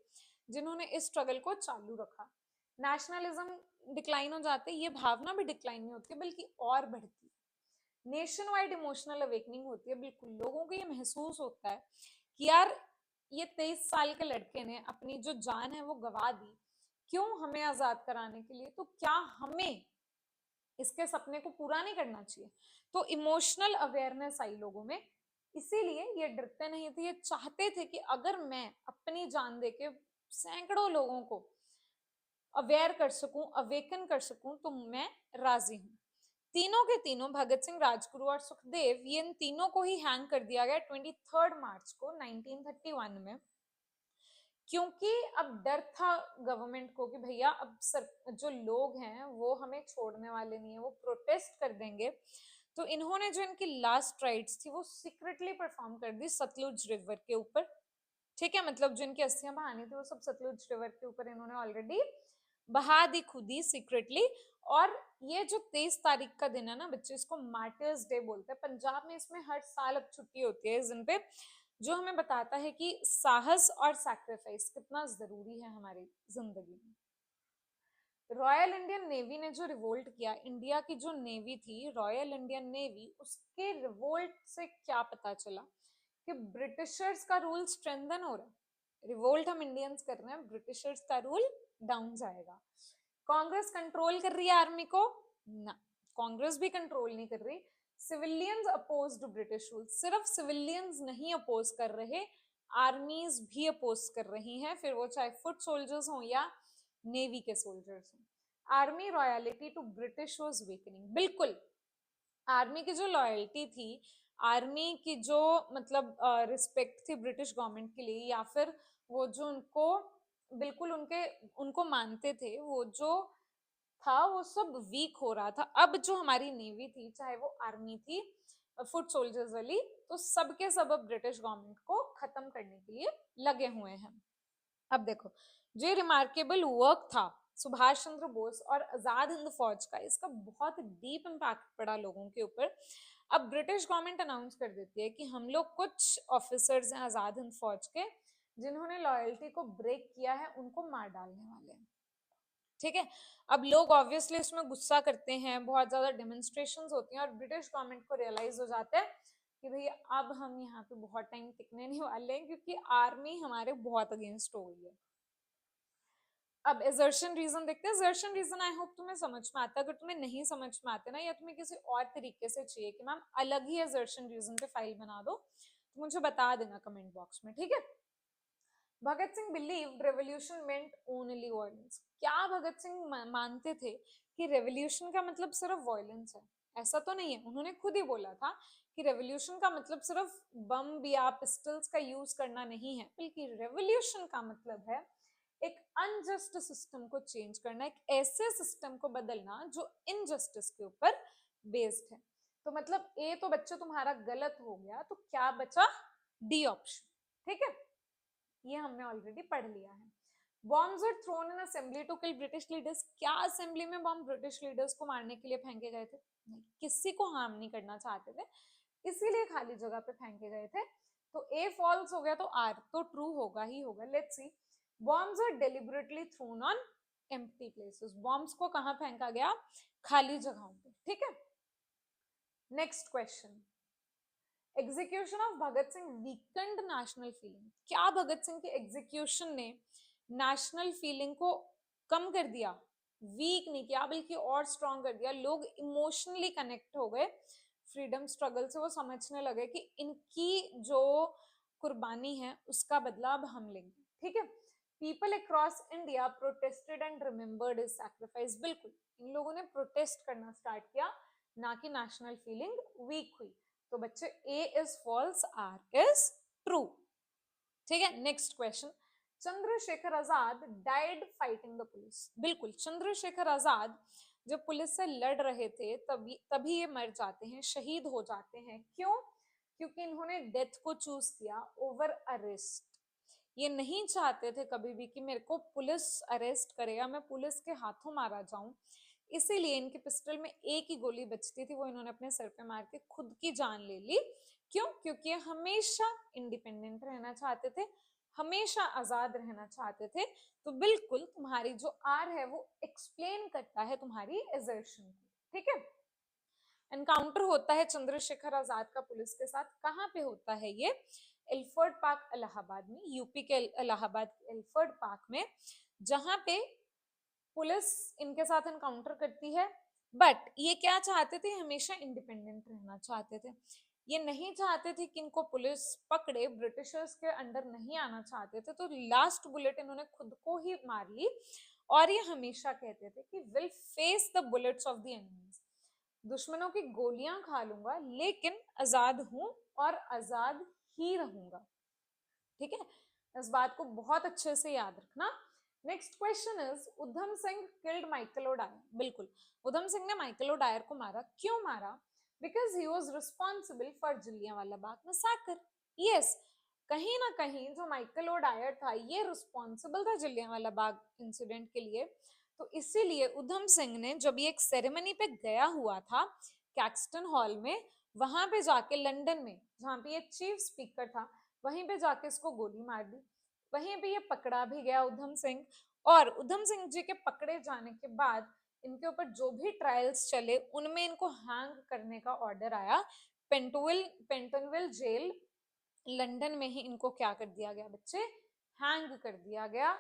Speaker 1: जिन्होंने इस स्ट्रगल को चालू रखा। नेशनलिज्म डिक्लाइन हो जाते, ये भावना भी डिक्लाइन नहीं होती बल्कि और बढ़ती है। नेशन वाइड इमोशनल अवेकनिंग होती है, बिल्कुल लोगों को ये महसूस होता है कि यार ये 23 साल के लड़के ने अपनी जो जान है वो गवा दी, क्यों हमें आजाद कराने के लिए, तो क्या हमें इसके सपने को पूरा नहीं करना चाहिए? तो इमोशनल अवेयरनेस आई लोगों में, इसीलिए ये डरते नहीं थे, ये चाहते थे कि अगर मैं अपनी जान देके सैकड़ों लोगों को अवेयर कर सकूं, अवेकन कर सकूं, तो मैं राजी हूं। तीनों के तीनों, भगत सिंह, राजगुरु और सुखदेव, ये इन तीनों को ही हैंग कर दिया गया 23 मार्च को 1931 में, क्योंकि अब डर था गवर्नमेंट को कि भैया अब जो लोग हैं वो हमें छोड़ने वाले नहीं है, वो प्रोटेस्ट कर देंगे। तो इन्होंने जो इनकी लास्ट राइट्स थी वो सीक्रेटली परफॉर्म कर दी सतलुज रिवर के ऊपर। ठीक है, मतलब जो इनकी अस्थियां बहानी थी वो सब सतलुज रिवर के ऊपर इन्होंने ऑलरेडी बहा दी खुद ही सीक्रेटली। और ये जो 23 तारीख का दिन है ना बच्चे, इसको मार्टर्स डे बोलते हैं। पंजाब में इसमें हर साल अब छुट्टी होती है इस दिन पे, जो हमें बताता है कि साहस और सैक्रिफाइस कितना जरूरी है हमारी जिंदगी में। रॉयल इंडियन नेवी ने जो रिवोल्ट किया, इंडिया की जो नेवी थी रॉयल इंडियन नेवी, उसके रिवोल्ट से क्या पता चला कि ब्रिटिशर्स का रूल स्ट्रेंथन हो रहा है। रिवोल्ट हम इंडियंस कर रहे हैं, ब्रिटिशर्स का रूल डाउन जाएगा। कांग्रेस कंट्रोल कर रही है आर्मी को ना, कांग्रेस भी कंट्रोल नहीं कर रही। सिविलियंस अपोज्ड ब्रिटिश रूल, सिर्फ सिविलियंस नहीं अपोज कर रहे, आर्मीज भी अपोज कर रही हैं, फिर वो चाहे फुट सोल्जर्स हो या नेवी के सोल्जर्स हो। Army royalty to British was weakening, बिल्कुल आर्मी की जो लॉयल्टी थी, आर्मी की जो मतलब रिस्पेक्ट थी ब्रिटिश गवर्नमेंट के लिए, या फिर वो जो उनको बिल्कुल उनको मानते थे, वो जो था वो सब वीक हो रहा था। अब जो हमारी नेवी थी, चाहे वो आर्मी थी फुट सोल्जर्स वाली, तो सबके सब अब ब्रिटिश गवर्नमेंट को खत्म करने के लिए लगे हुए हैं। अब देखो, जो रिमार्केबल वर्क था सुभाष चंद्र बोस और आजाद हिंद फौज का, इसका बहुत डीप इम्पैक्ट पड़ा लोगों के ऊपर। अब ब्रिटिश गवर्नमेंट अनाउंस कर देती है कि हम लोग कुछ ऑफिसर्स हैं आजाद हिंद फौज के जिन्होंने लॉयल्टी को ब्रेक किया है, उनको मार डालने वाले हैं। ठीक है, अब लोग ऑब्वियसली इसमें गुस्सा करते हैं, बहुत ज्यादा डेमोन्स्ट्रेशंस होती हैं, और ब्रिटिश गवर्नमेंट को रियलाइज हो जाता है कि भैया अब हम यहाँ पे बहुत टाइम टिकने नहीं वाले हैं, क्योंकि आर्मी हमारे बहुत अगेंस्ट हो गई है। अब एजर्शन रीजन देखते हैं। एजर्शन रीजन आई होप तुम्हें समझ में आता है। अगर तुम्हें नहीं समझ में आते ना, या तुम्हें किसी और तरीके से चाहिए कि मैम अलग ही एजर्शन रीजन पे फाइल बना दो, तो मुझे बता देना कमेंट बॉक्स में, ठीक है। Bhagat Singh believed revolution meant only violence. क्या भगत सिंह मानते थे कि रेवोल्यूशन का मतलब सिर्फ वायलेंस है? ऐसा तो नहीं है, उन्होंने खुद ही बोला था कि रेवोल्यूशन का मतलब सिर्फ बम या पिस्टल्स का यूज करना नहीं है, बल्कि रेवोल्यूशन का मतलब है एक अनजस्ट सिस्टम को चेंज करना, एक ऐसे सिस्टम को बदलना जो इनजस्टिस के ऊपर बेस्ड है। तो मतलब ए तो बच्चों तुम्हारा गलत हो गया, तो क्या बचा? डी ऑप्शन, ठीक है, ये हमने ऑलरेडी पढ़ लिया है। Bombs were thrown in assembly to kill British leaders. क्या असेंबली में बॉम्ब ब्रिटिश लीडर्स को मारने के लिए फेंके गए थे? नहीं, किसी को हार्म नहीं करना चाहते थे, इसीलिए खाली जगह पे फेंके गए थे। तो ए फॉल्स हो गया, तो आर तो ट्रू होगा ही होगा। Let's see, bombs were deliberately thrown on empty places. Bombs को कहां फेंका गया? खाली जगहों पे, ठीक है। Next question, execution of Bhagat Singh weakened national feeling. क्या भगत सिंह के एग्जीक्यूशन ने नेशनल फीलिंग को कम कर दिया? वीक नहीं किया, बल्कि और स्ट्रॉन्ग कर दिया। लोग इमोशनली कनेक्ट हो गए फ्रीडम स्ट्रगल से, वो समझने लगे कि इनकी जो कुर्बानी है उसका बदला अब हम लेंगे, ठीक है। People across India protested and remembered his sacrifice. बिल्कुल, इन लोगों ने प्रोटेस्ट करना स्टार्ट किया, ना कि नेशनल फीलिंग वीक हुई। तो बच्चे A is false, R is true, ठीक है। Next question, Chandrashekhar Azad died fighting the police. बिल्कुल, चंद्रशेखर आजाद जब पुलिस से लड़ रहे थे तभी तभी ये मर जाते हैं, शहीद हो जाते हैं। क्यों? क्योंकि इन्होंने डेथ को चूज किया ओवर अरेस्ट। ये नहीं चाहते थे कभी भी कि मेरे को पुलिस अरेस्ट करेगा, मैं पुलिस के हाथों मारा जाऊं। इसीलिए इनकी पिस्टल में एक ही गोली बचती थी, वो इन्होंने अपने सर पे मार के खुद की जान ले ली। क्यों? क्योंकि ये हमेशा इंडिपेंडेंट रहना चाहते थे, हमेशा आजाद रहना चाहते थे। तो बिल्कुल तुम्हारी जो आर है वो एक्सप्लेन करता है तुम्हारी एजर्शन को। ठीक है। एनकाउंटर होता है चंद्रशेखर आजाद का पुलिस के साथ। कहाँ पे होता है ये? एल्फर्ड पार्क इलाहाबाद में, यूपी के इलाहाबाद के एल्फर्ड पार्क में, जहां पे पुलिस इनके साथ एनकाउंटर करती है। बट ये क्या चाहते थे? हमेशा इंडिपेंडेंट रहना चाहते थे। ये नहीं चाहते थे कि इनको पुलिस पकड़े, ब्रिटिशर्स के अंडर नहीं आना चाहते थे। तो लास्ट बुलेट इन्होंने खुद को ही मार ली। और ये हमेशा कहते थे कि will face the bullets of the enemies, दुश्मनों की गोलियां खा लूंगा लेकिन आजाद हूं और आजाद ही रहूंगा। ठीक है, इस बात को बहुत अच्छे से याद रखना। Next question is, Udham Singh killed Michael O'Dwyer. बिल्कुल, उधम सिंह ने माइकल ओडायर को मारा। क्यों मारा? Because he was responsible for Jallianwala Bagh मैसाकर। Yes, कहीं ना कहीं जो माइकल ओडायर था ये रिस्पॉन्सिबल था जलियांवाला बाग इंसिडेंट के लिए। तो इसीलिए उधम सिंह ने जब ये एक सेरेमनी पे गया हुआ था कैक्सटन हॉल में, वहां पे जाके लंदन में जहां पे ये चीफ स्पीकर था, वहीं पे जाके इसको गोली मार दी। वहीं पे ये पकड़ा भी गया उधम सिंह। और उधम सिंह जी के पकड़े जाने के बाद इनके ऊपर जो भी ट्रायल्स चले उनमें इनको हैंग करने का ऑर्डर आया। पेंटनविल जेल लंदन में ही इनको क्या कर दिया गया बच्चे? हैंग कर दिया गया।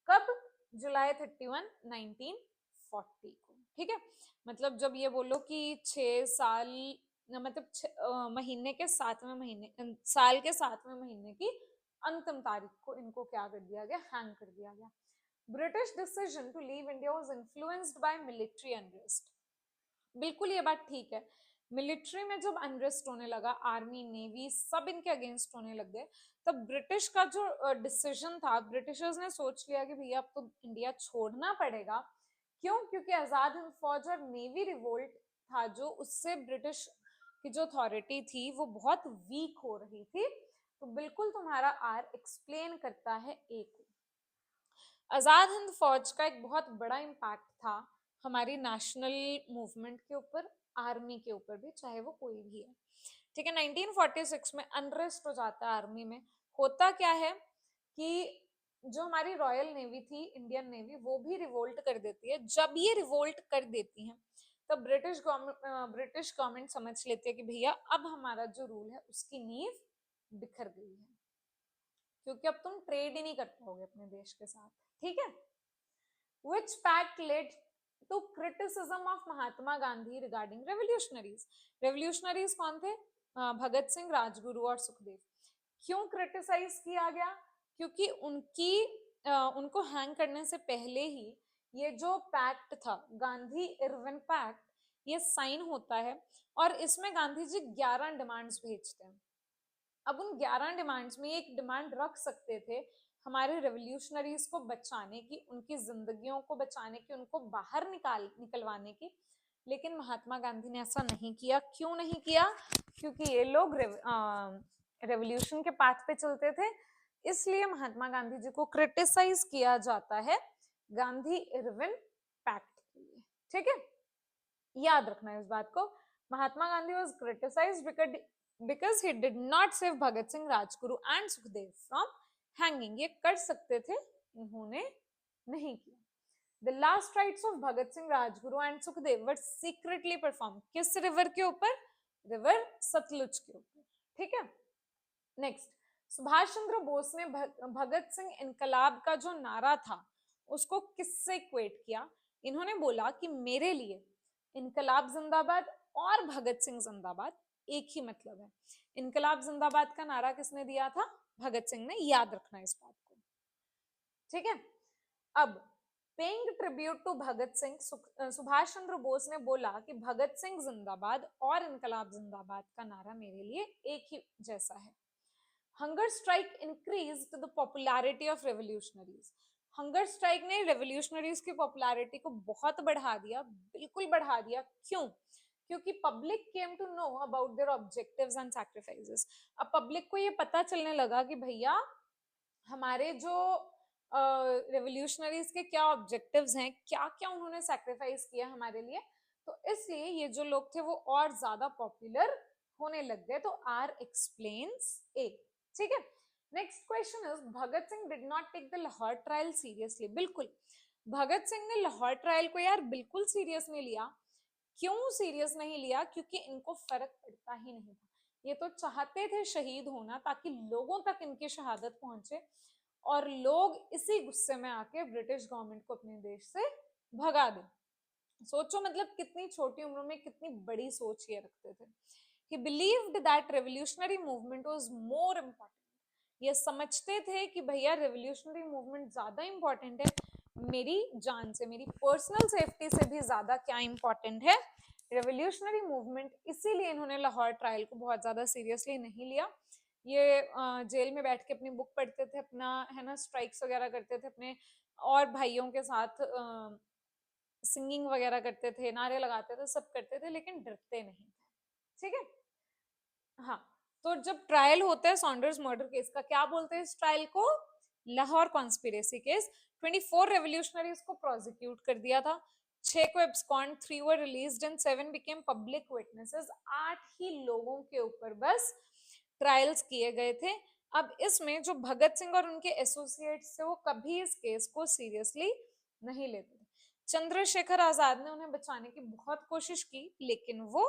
Speaker 1: कब? जुलाई 31, 1940 को। ठीक है, मतलब जब ये बोलो कि 6 साल, मतलब महीने के 7वें महीने, साल के 7वें महीने की अंतिम तारीख को इनको क्या कर दिया गया? हैंग कर दिया गया। British decision to leave India was influenced by military unrest. बिल्कुल ये बात ठीक है। मिलिट्री में जब अनरेस्ट होने लगा, आर्मी नेवी सब इनके अगेंस्ट होने लग गए, तब ब्रिटिश का जो डिसीजन था, ब्रिटिशर्स ने सोच लिया कि भैया अब तो इंडिया छोड़ना पड़ेगा। क्यों? क्योंकि आजाद हिंद फौज और नेवी रिवोल्ट था जो, उससे ब्रिटिश की जो अथॉरिटी थी वो बहुत वीक हो रही थी। तो बिल्कुल तुम्हारा आर एक्सप्लेन करता है ए को। आजाद हिंद फौज का एक बहुत बड़ा इम्पैक्ट था हमारी नेशनल मूवमेंट के ऊपर, आर्मी के ऊपर भी, चाहे वो कोई भी है। ठीक है, 1946 में अनरेस्ट हो जाता है आर्मी में। होता क्या है कि जो हमारी रॉयल नेवी थी, इंडियन नेवी, वो भी रिवोल्ट कर देती है। जब ये रिवोल्ट कर देती है तब ब्रिटिश गवर्नमेंट समझ लेती है कि भैया अब हमारा जो रूल है उसकी नींव बिखर गई है, क्योंकि अब तुम ट्रेड ही नहीं कर पाओगे अपने देश के साथ। ठीक है। Which fact led to criticism of Mahatma Gandhi regarding revolutionaries? revolutionaries कौन थे? भगत सिंह, राजगुरु और सुखदेव। क्यों क्रिटिसाइज किया गया? क्योंकि उनको हैंग करने से पहले ही ये जो पैक्ट था, गांधी इरविन पैक्ट, ये साइन होता है। और इसमें गांधी जी 11 डिमांड्स भेजते हैं। अब उन 11 डिमांड्स में एक डिमांड रख सकते थे हमारे रेवोल्यूशनरीज को बचाने की, उनकी जिंदगियों को बचाने की, उनको बाहर निकलवाने की। लेकिन महात्मा गांधी ने ऐसा नहीं किया। क्यों नहीं किया? क्योंकि ये लोग रेवोल्यूशन के पाथ पे चलते थे। इसलिए महात्मा गांधी जी को क्रिटिसाइज किया जाता है गांधी इरविन पैक्ट के लिए। ठीक है, याद रखना है इस बात को। Mahatma Gandhi was criticised because he did not save Bhagat Singh, Rajguru and Sukhdev from hanging. ये कर सकते थे, इन्होंने नहीं किया। The last rites of Bhagat Singh, Rajguru and Sukhdev were secretly performed. किस रिवर के ऊपर? रिवर सतलुज के ऊपर। ठीक है। नेक्स्ट, सुभाष चंद्र बोस ने भगत सिंह इनकलाब का जो नारा था उसको किससे इक्वेट किया? इन्होंने बोला कि मेरे लिए इनकलाब जिंदाबाद और भगत सिंह जिंदाबाद एक ही मतलब है। इनकलाब जिंदाबाद का नारा किसने दिया था? भगत सिंह ने। याद रखना इस बात को। ठीक है। अब paying tribute to Bhagat Singh, Subhash Chandra Bose ने बोला कि भगत सिंह जिंदाबाद और इनकलाब जिंदाबाद का नारा मेरे लिए एक ही जैसा है। Hunger strike increased the popularity of revolutionaries. Hunger strike ने रेवोल्यूशनरीज की पॉपुलैरिटी को बहुत बढ़ा दिया, बिल्कुल बढ़ा दिया। क्यों? क्योंकि public came to know about their objectives and sacrifices. अब पब्लिक को ये पता चलने लगा कि भैया हमारे जो रेवोल्यूशनरीज के क्या ऑब्जेक्टिव्स हैं, क्या क्या उन्होंने सैक्रिफाइस किया हमारे लिए, तो इसलिए ये जो लोग थे वो और ज्यादा पॉपुलर होने लग गए। तो आर एक्सप्लेन्स ए। ठीक है, next question is Bhagat Singh did not take the Lahore trial seriously. बिल्कुल, भगत सिंह ने लाहौर ट्रायल को यार बिल्कुल सीरियस नहीं लिया। क्यों सीरियस नहीं लिया? क्योंकि इनको फर्क पड़ता ही नहीं था। ये तो चाहते थे शहीद होना ताकि लोगों तक इनकी शहादत पहुंचे और लोग इसी गुस्से में आके ब्रिटिश गवर्नमेंट को अपने देश से भगा दें। सोचो मतलब कितनी छोटी उम्र में कितनी बड़ी सोच ये रखते थे। He believed that revolutionary movement was more important. ये समझते थे कि भैया रेवोल्यूशनरी मूवमेंट ज्यादा इंपॉर्टेंट है, मेरी जान से, मेरी पर्सनल सेफ्टी से भी ज्यादा क्या इंपॉर्टेंट है, रेवोल्यूशनरी मूवमेंट। इसीलिए इन्होंने लाहौर ट्रायल को बहुत ज्यादा सीरियसली नहीं लिया। ये जेल में बैठ के अपनी बुक पढ़ते थे, अपना है ना स्ट्राइक्स वगैरह करते थे, अपने और भाइयों के साथ सिंगिंग वगैरह करते थे, नारे लगाते थे, सब करते थे, लेकिन डरते नहीं थे। ठीक है, हाँ। तो जब ट्रायल होता है सॉन्डर्स मर्डर केस का, क्या बोलते हैं इस ट्रायल को? Lahore conspiracy case. 24 रेवोल्यूशनरीज को प्रोसिक्यूट कर दिया था, 6 को abscond, 3 were released and 7 became public witnesses. 8 ही लोगों के ऊपर बस ट्रायल्स किए गए थे। अब इसमें जो भगत सिंह और उनके एसोसिएट्स थे वो कभी इस केस को सीरियसली नहीं लेते थे। चंद्रशेखर आजाद ने उन्हें बचाने की बहुत कोशिश की लेकिन वो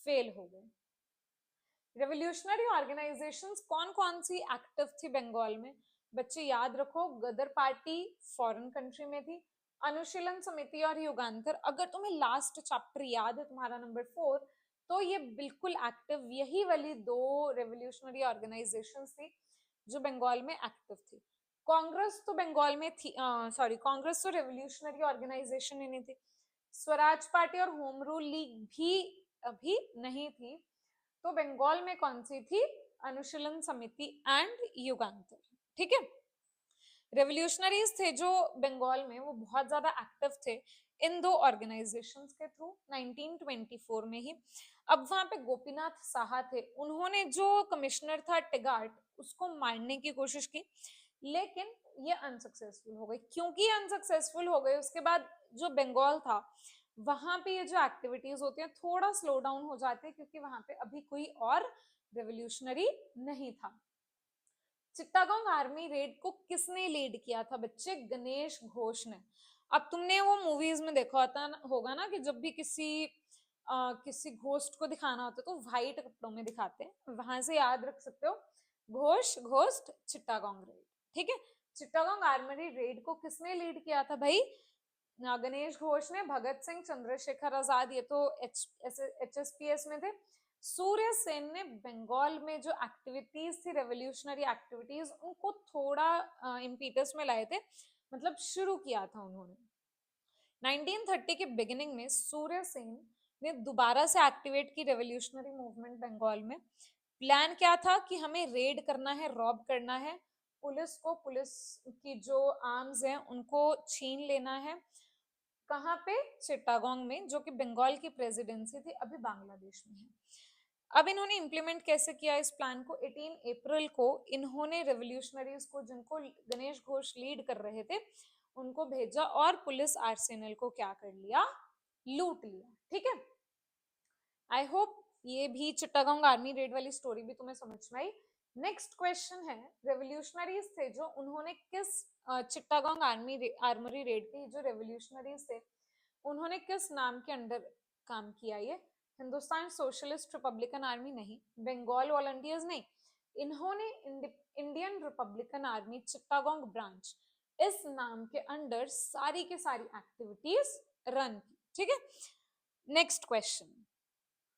Speaker 1: फेल हो गए। रेवोल्यूशनरी ऑर्गेनाइजेशंस कौन कौन सी एक्टिव थी बंगाल में? बच्चे याद रखो, गदर पार्टी फॉरेन कंट्री में थी, अनुशीलन समिति और युगांतर। अगर तुम्हें लास्ट चैप्टर याद है, तुम्हारा नंबर 4, तो ये बिल्कुल एक्टिव यही वाली 2 रेवोल्यूशनरी ऑर्गेनाइजेशंस थी जो बंगाल में एक्टिव थी। कांग्रेस तो बंगाल में थी, सॉरी, कांग्रेस तो रेवोल्यूशनरी ऑर्गेनाइजेशन ही नहीं थी। स्वराज पार्टी और होम रूल लीग भी अभी नहीं थी। तो बंगाल में कौन सी थी? अनुशीलन समिति एंड युगांतर। ठीक है, रेवोल्यूशनरीज थे जो बंगाल में, वो बहुत ज्यादा एक्टिव थे इन 2 ऑर्गेनाइजेशंस के थ्रू 1924 में ही। अब वहां पे गोपीनाथ साहा थे, उन्होंने जो कमिश्नर था टिगाट, उसको मारने की कोशिश की लेकिन ये अनसक्सेसफुल हो गई। क्योंकि अनसक्सेसफुल हो गए, उसके बाद जो बंगाल था वहां पे ये जो एक्टिविटीज होती है थोड़ा स्लो डाउन हो जाते हैं क्योंकि वहां पे अभी कोई और रेवोल्यूशनरी नहीं था। चिट्टागोंग आर्मी रेड को किसने लीड किया था बच्चे? गणेश घोष ने। अब तुमने वो मूवीज में देखा होगा ना कि जब भी किसी घोस्ट को दिखाना होता है तो व्हाइट कपड़ों में दिखाते हैं, वहां से याद रख सकते हो, घोष घोस्ट चिट्टागोंग रेड। ठीक है, चिट्टागोंग आर्मी रेड को किसने लीड किया था भाई? गणेश घोष ने, भगत सिंह, चंद्रशेखर आजाद, ये तो HSPS में थे। सूर्य सेन ने बंगाल में जो एक्टिविटीज थी, रेवोल्यूशनरी एक्टिविटीज, उनको थोड़ा इम्पीटस में लाए थे, मतलब शुरू किया था उन्होंने। 1930 के बिगिनिंग में सूर्य सेन ने दोबारा से एक्टिवेट की रेवोल्यूशनरी मूवमेंट बंगाल में। प्लान क्या था कि हमें रेड करना है, रॉब करना है, पुलिस की जो आर्म्स हैं उनको छीन लेना है। कहाँ पे? चिट्टागोंग में, जो कि बंगाल की प्रेसिडेंसी थी, अभी बांग्लादेश में है। अब इन्होंने इंप्लीमेंट कैसे किया इस प्लान को? 18 अप्रैल को इन्होंने रेवोल्यूशनरीज को, जिनको गणेश घोष लीड कर रहे थे, उनको भेजा और पुलिस आर्सेनल को क्या कर लिया? लूट लिया। ठीक है, आई होप ये भी चिट्टागोंग आर्मी रेड वाली स्टोरी भी तुम्हें समझ में आई। नेक्स्ट क्वेश्चन है, रेवोल्यूशनरीज थे जो, उन्होंने किस चिट्टागोंग आर्मरी रेड के जो रेवोल्यूशनरीज थे उन्होंने किस नाम के अंडर काम किया? ये हिंदुस्तान सोशलिस्ट रिपब्लिकन आर्मी नहीं, बंगाल वॉलंटियर्स नहीं, इन्होंने Indian Republican army Chittagong branch, इस नाम के अंडर सारी के सारी एक्टिविटीज रन की। ठीक है, नेक्स्ट क्वेश्चन।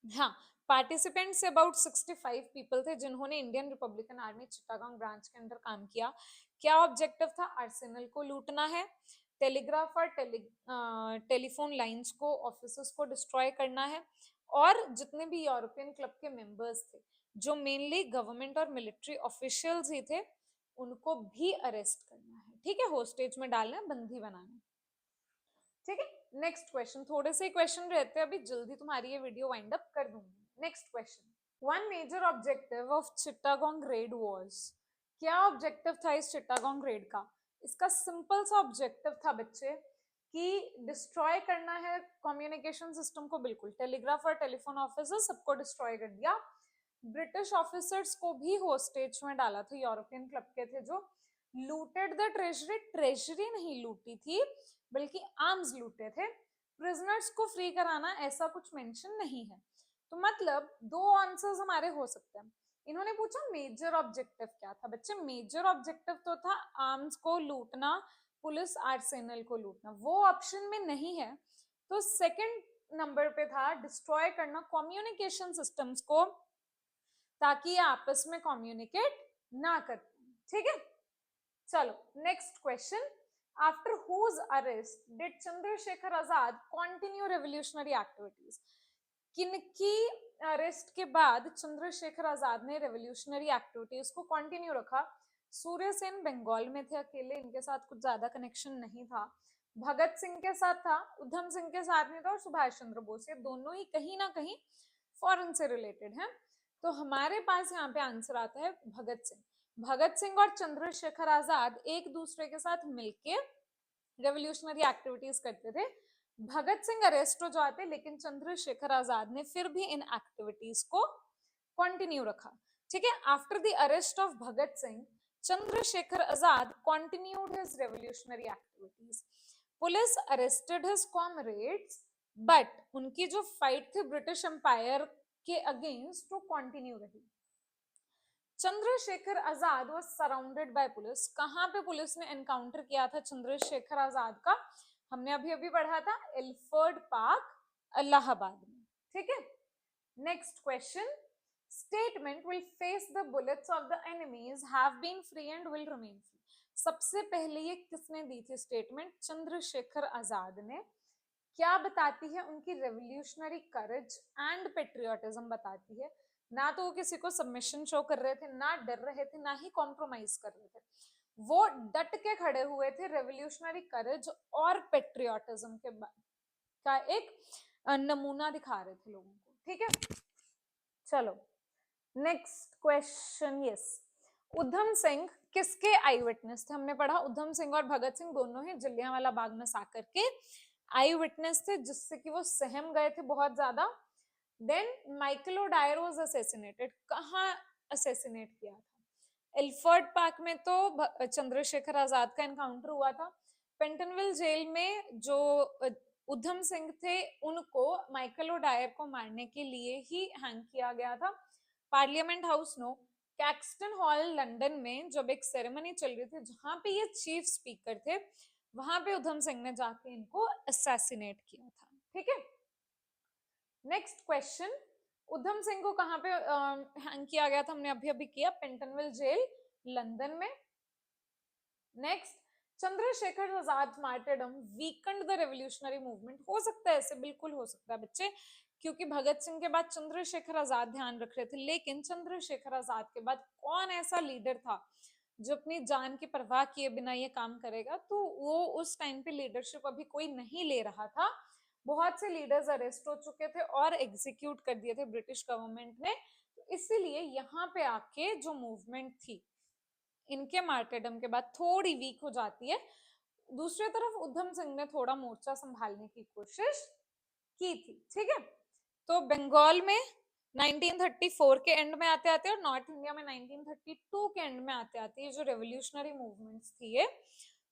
Speaker 1: हाँ, पार्टिसिपेंट्स अबाउट 65 पीपल थे जिन्होंने Indian Republican army Chittagong branch के अंदर काम किया। क्या ऑब्जेक्टिव था? आर्सेनल को लूटना है, टेलीग्राफ और टेलीफोन लाइंस को, ऑफिसेस को डिस्ट्रॉय करना है, और जितने भी यूरोपियन क्लब के मेंबर्स थे जो मेनली गवर्नमेंट और मिलिट्री ऑफिशियल्स ही थे उनको भी अरेस्ट करना है। ठीक है, होस्टेज में डालना, बंदी बनाना। ठीक है, नेक्स्ट क्वेश्चन, थोड़े से क्वेश्चन रहते हैं, अभी जल्दी तुम्हारी ये वीडियो वाइंड अप कर दूंगी। Next question, one major objective of Chittagong raid was, क्या ऑब्जेक्टिव था इस चिट्टागोंग रेड का? इसका सिंपल सा ऑब्जेक्टिव था बच्चे कि डिस्ट्रॉय करना है कम्युनिकेशन सिस्टम को, बिल्कुल टेलीग्राफ और टेलीफोन ऑफिसर्स सबको डिस्ट्रॉय कर दिया। ब्रिटिश ऑफिसर्स को भी होस्टेज में डाला था, यूरोपियन क्लब के थे जो लूटेड द ट्रेजरी, ट्रेजरी नहीं लूटी थी बल्कि आर्म्स लूटे थे। प्रिजनर्स को फ्री कराना ऐसा कुछ मेंशन नहीं है, तो मतलब दो आंसर्स हमारे हो सकते हैं। इन्होंने पूछा मेजर ऑब्जेक्टिव क्या था, बच्चे मेजर ऑब्जेक्टिव तो था आर्म्स को लूटना, पुलिस आर्सेनल को लूटना, वो ऑप्शन में नहीं है। तो सेकंड नंबर पे था डिस्ट्रॉय करना कम्युनिकेशन सिस्टम्स को, ताकि ये आपस में कम्युनिकेट ना कर। ठीक है, चलो next question, after whose arrest did Chandrashekhar Azad continue revolutionary activities, किनकी अरेस्ट के बाद चंद्रशेखर आजाद ने रेवोल्यूशनरी एक्टिविटीज को कंटिन्यू रखा? सूर्य सेन बंगाल में थे अकेले, इनके साथ कुछ ज्यादा कनेक्शन नहीं था। भगत सिंह के साथ था, उधम सिंह के साथ नहीं था, और सुभाष चंद्र बोस, ये दोनों ही कहीं ना कहीं फॉरेन से रिलेटेड हैं। तो हमारे पास यहाँ पे आंसर आता है भगत सिंह। भगत सिंह और चंद्रशेखर आजाद एक दूसरे के साथ मिलके रेवोल्यूशनरी एक्टिविटीज करते थे। भगत सिंह अरेस्ट हो जाते, लेकिन चंद्रशेखर आजाद ने फिर भी इन एक्टिविटीज को कंटिन्यू रखा। ठीक है, after the arrest of Bhagat Singh, Chandrashekhar Azad continued his revolutionary activities. Police arrested his comrades, but उनकी जो फाइट थी ब्रिटिश एम्पायर के अगेंस्ट वो कंटिन्यू रही। Chandrashekhar Azad was surrounded by police, कहां पे पुलिस ने एनकाउंटर किया था चंद्रशेखर आजाद का? हमने अभी अभी पढ़ा था एल्फर्ड पार्क, इलाहाबाद में। ठीक है, next question, statement will face the bullets of the enemies have been free and will remain free, सबसे पहले ये किसने दी थी स्टेटमेंट? चंद्रशेखर आजाद ने। क्या बताती है? उनकी रेवोल्यूशनरी करेज एंड पेट्रियोटिज्म बताती है। ना तो वो किसी को सबमिशन शो कर रहे थे, ना डर रहे थे, ना ही कॉम्प्रोमाइज कर रहे थे, वो डट के खड़े हुए थे रेवोल्यूशनरी करेज और पेट्रियोटिज्म के का एक नमूना दिखा रहे थे लोगों को। ठीक है, चलो next question, yes, Udham Singh किसके आई विटनेस थे? हमने पढ़ा उधम सिंह और भगत सिंह दोनों ही जलियांवाला बाग मसाकर के आई विटनेस थे, जिससे कि वो सहम गए थे बहुत ज्यादा। Then Michael Dyer was assassinated, कहाँ असेसिनेट किया था? एल्फर्ड पार्क में तो चंद्रशेखर आजाद का एनकाउंटर हुआ था। पेंटनविल जेल में जो उधम सिंह थे उनको माइकल डायर को मारने के लिए ही हैंग किया गया था। Parliament House no, Caxton Hall London में जब एक सेरेमनी चल रही थी जहां पे ये चीफ स्पीकर थे, वहां पे उधम सिंह ने जाके इनको असैसिनेट किया था। ठीक है, नेक्स्ट क्वेश्चन, उधम सिंह को कहां पे हैंग किया गया था? हमने अभी अभी किया, पेंटनविल जेल लंदन में। Next, Chandrashekhar Azad martyrdom Weeknd the revolutionary movement, हो सकता है ऐसे, बिल्कुल हो सकता है बच्चे, क्योंकि भगत सिंह के बाद चंद्रशेखर आजाद ध्यान रख रहे थे, लेकिन चंद्रशेखर आजाद के बाद कौन ऐसा लीडर था जो अपनी जान की परवाह किए बिना ये काम करेगा? तो वो उस टाइम पे लीडरशिप अभी कोई नहीं ले रहा था, बहुत से लीडर्स अरेस्ट हो चुके थे और एग्जीक्यूट कर दिए थे ब्रिटिश गवर्नमेंट ने, तो इसीलिए यहाँ पे आके जो मूवमेंट थी इनके मार्टेडम के बाद थोड़ी वीक हो जाती है। दूसरी तरफ उधम सिंह ने थोड़ा मोर्चा संभालने की कोशिश की थी। ठीक है, तो बंगाल में 1934 के एंड में आते आते और नॉर्थ इंडिया में 1932 के एंड में आते आते ये जो रेवोल्यूशनरी मूवमेंट्स थी ये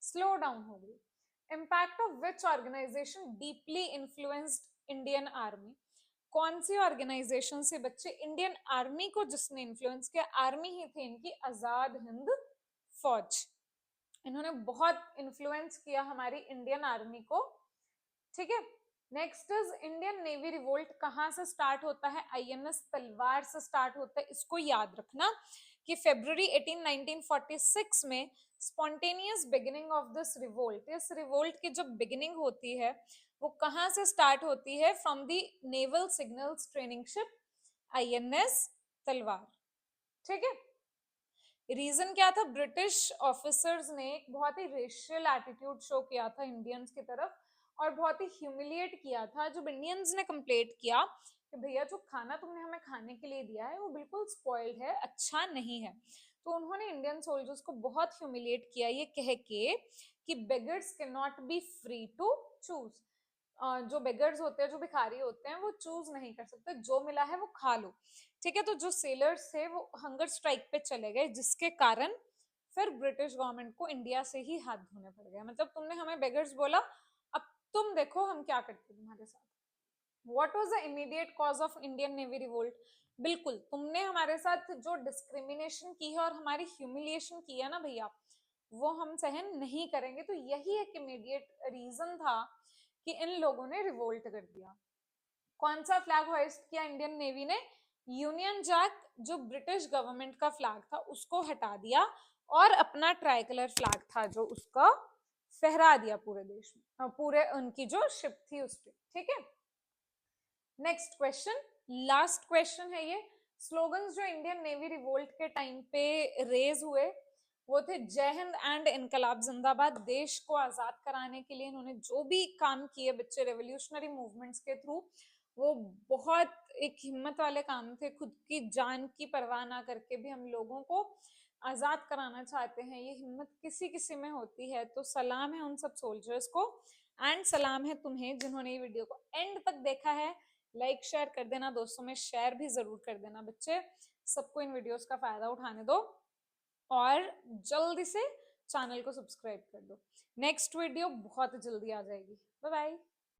Speaker 1: स्लो डाउन हो गई। Impact of which organisation deeply influenced Indian army, कौन सी ऑर्गेनाइजेशन से बच्चे इंडियन आर्मी को जिसने इन्फ्लुएंस किया? आर्मी ही थी इनकी, आजाद हिंद फौज, इन्होंने बहुत इन्फ्लुएंस किया हमारी इंडियन आर्मी को। ठीक है, next is Indian navy revolt कहां से स्टार्ट होता है? आईएनएस तलवार से स्टार्ट होता है। इसको याद रखना कि February 18, 1946 में spontaneous beginning of this revolt, इस रिवोल्ट की जब बिगिनिंग होती है वो कहां से स्टार्ट होती है? From the naval signals training ship INS तलवार। ठीक है, रीजन क्या था, ब्रिटिश ऑफिसर्स ने एक बहुत ही रेशियल एटीट्यूड शो किया था इंडियंस की तरफ और बहुत ही ह्यूमिलिएट किया था। जब इंडियंस ने कंप्लेंट किया कि भैया जो खाना तुमने हमें खाने के लिए दिया है वो बिल्कुल स्पॉइल्ड है, अच्छा नहीं है, तो उन्होंने इंडियन सोल्जर्स को बहुत ह्यूमिलिएट किया ये कह के कि beggars can not be free to choose. जो बेगर्स होते हैं, जो भिखारी होते हैं, वो चूज नहीं कर सकते, जो मिला है वो खा लो। ठीक है, तो जो सेलर्स थे वो हंगर स्ट्राइक पे चले गए, जिसके कारण फिर ब्रिटिश गवर्नमेंट को इंडिया से ही हाथ धोने पड़ गए। मतलब तुमने हमें बेगर्स बोला, अब तुम देखो हम क्या करते तुम्हारे साथ। What was the immediate cause of Indian navy revolt? बिल्कुल, तुमने हमारे साथ जो डिस्क्रिमिनेशन की है और हमारी ह्यूमिलिएशन की है ना भैया, वो हम सहन नहीं करेंगे। तो यही एक इमीडिएट रीजन था कि इन लोगों ने रिवोल्ट कर दिया। कौन सा फ्लैग होइस्ट किया इंडियन नेवी ने? यूनियन जैक, जो ब्रिटिश गवर्नमेंट का फ्लैग था उसको हटा दिया और अपना ट्राई कलर फ्लैग था जो उसका फहरा दिया पूरे देश में, पूरे उनकी जो शिप थी उस पर। ठीक है, नेक्स्ट क्वेश्चन, लास्ट क्वेश्चन है ये। स्लोगन्स जो इंडियन नेवी रिवोल्ट के टाइम पे रेज हुए वो थे जय हिंद एंड इनकलाब जिंदाबाद। देश को आजाद कराने के लिए इन्होंने जो भी काम किए बच्चे रेवोल्यूशनरी मूवमेंट्स के थ्रू, वो बहुत एक हिम्मत वाले काम थे। खुद की जान की परवाह ना करके भी हम लोगों को आजाद कराना चाहते हैं, ये हिम्मत किसी किसी में होती है। तो सलाम है उन सब सोल्जर्स को एंड सलाम है तुम्हें जिन्होंने ये वीडियो को एंड तक देखा है। लाइक शेयर कर देना, दोस्तों में शेयर भी जरूर कर देना बच्चे, सबको इन वीडियोस का फायदा उठाने दो और जल्दी से चैनल को सब्सक्राइब कर दो। नेक्स्ट वीडियो बहुत जल्दी आ जाएगी। Bye bye.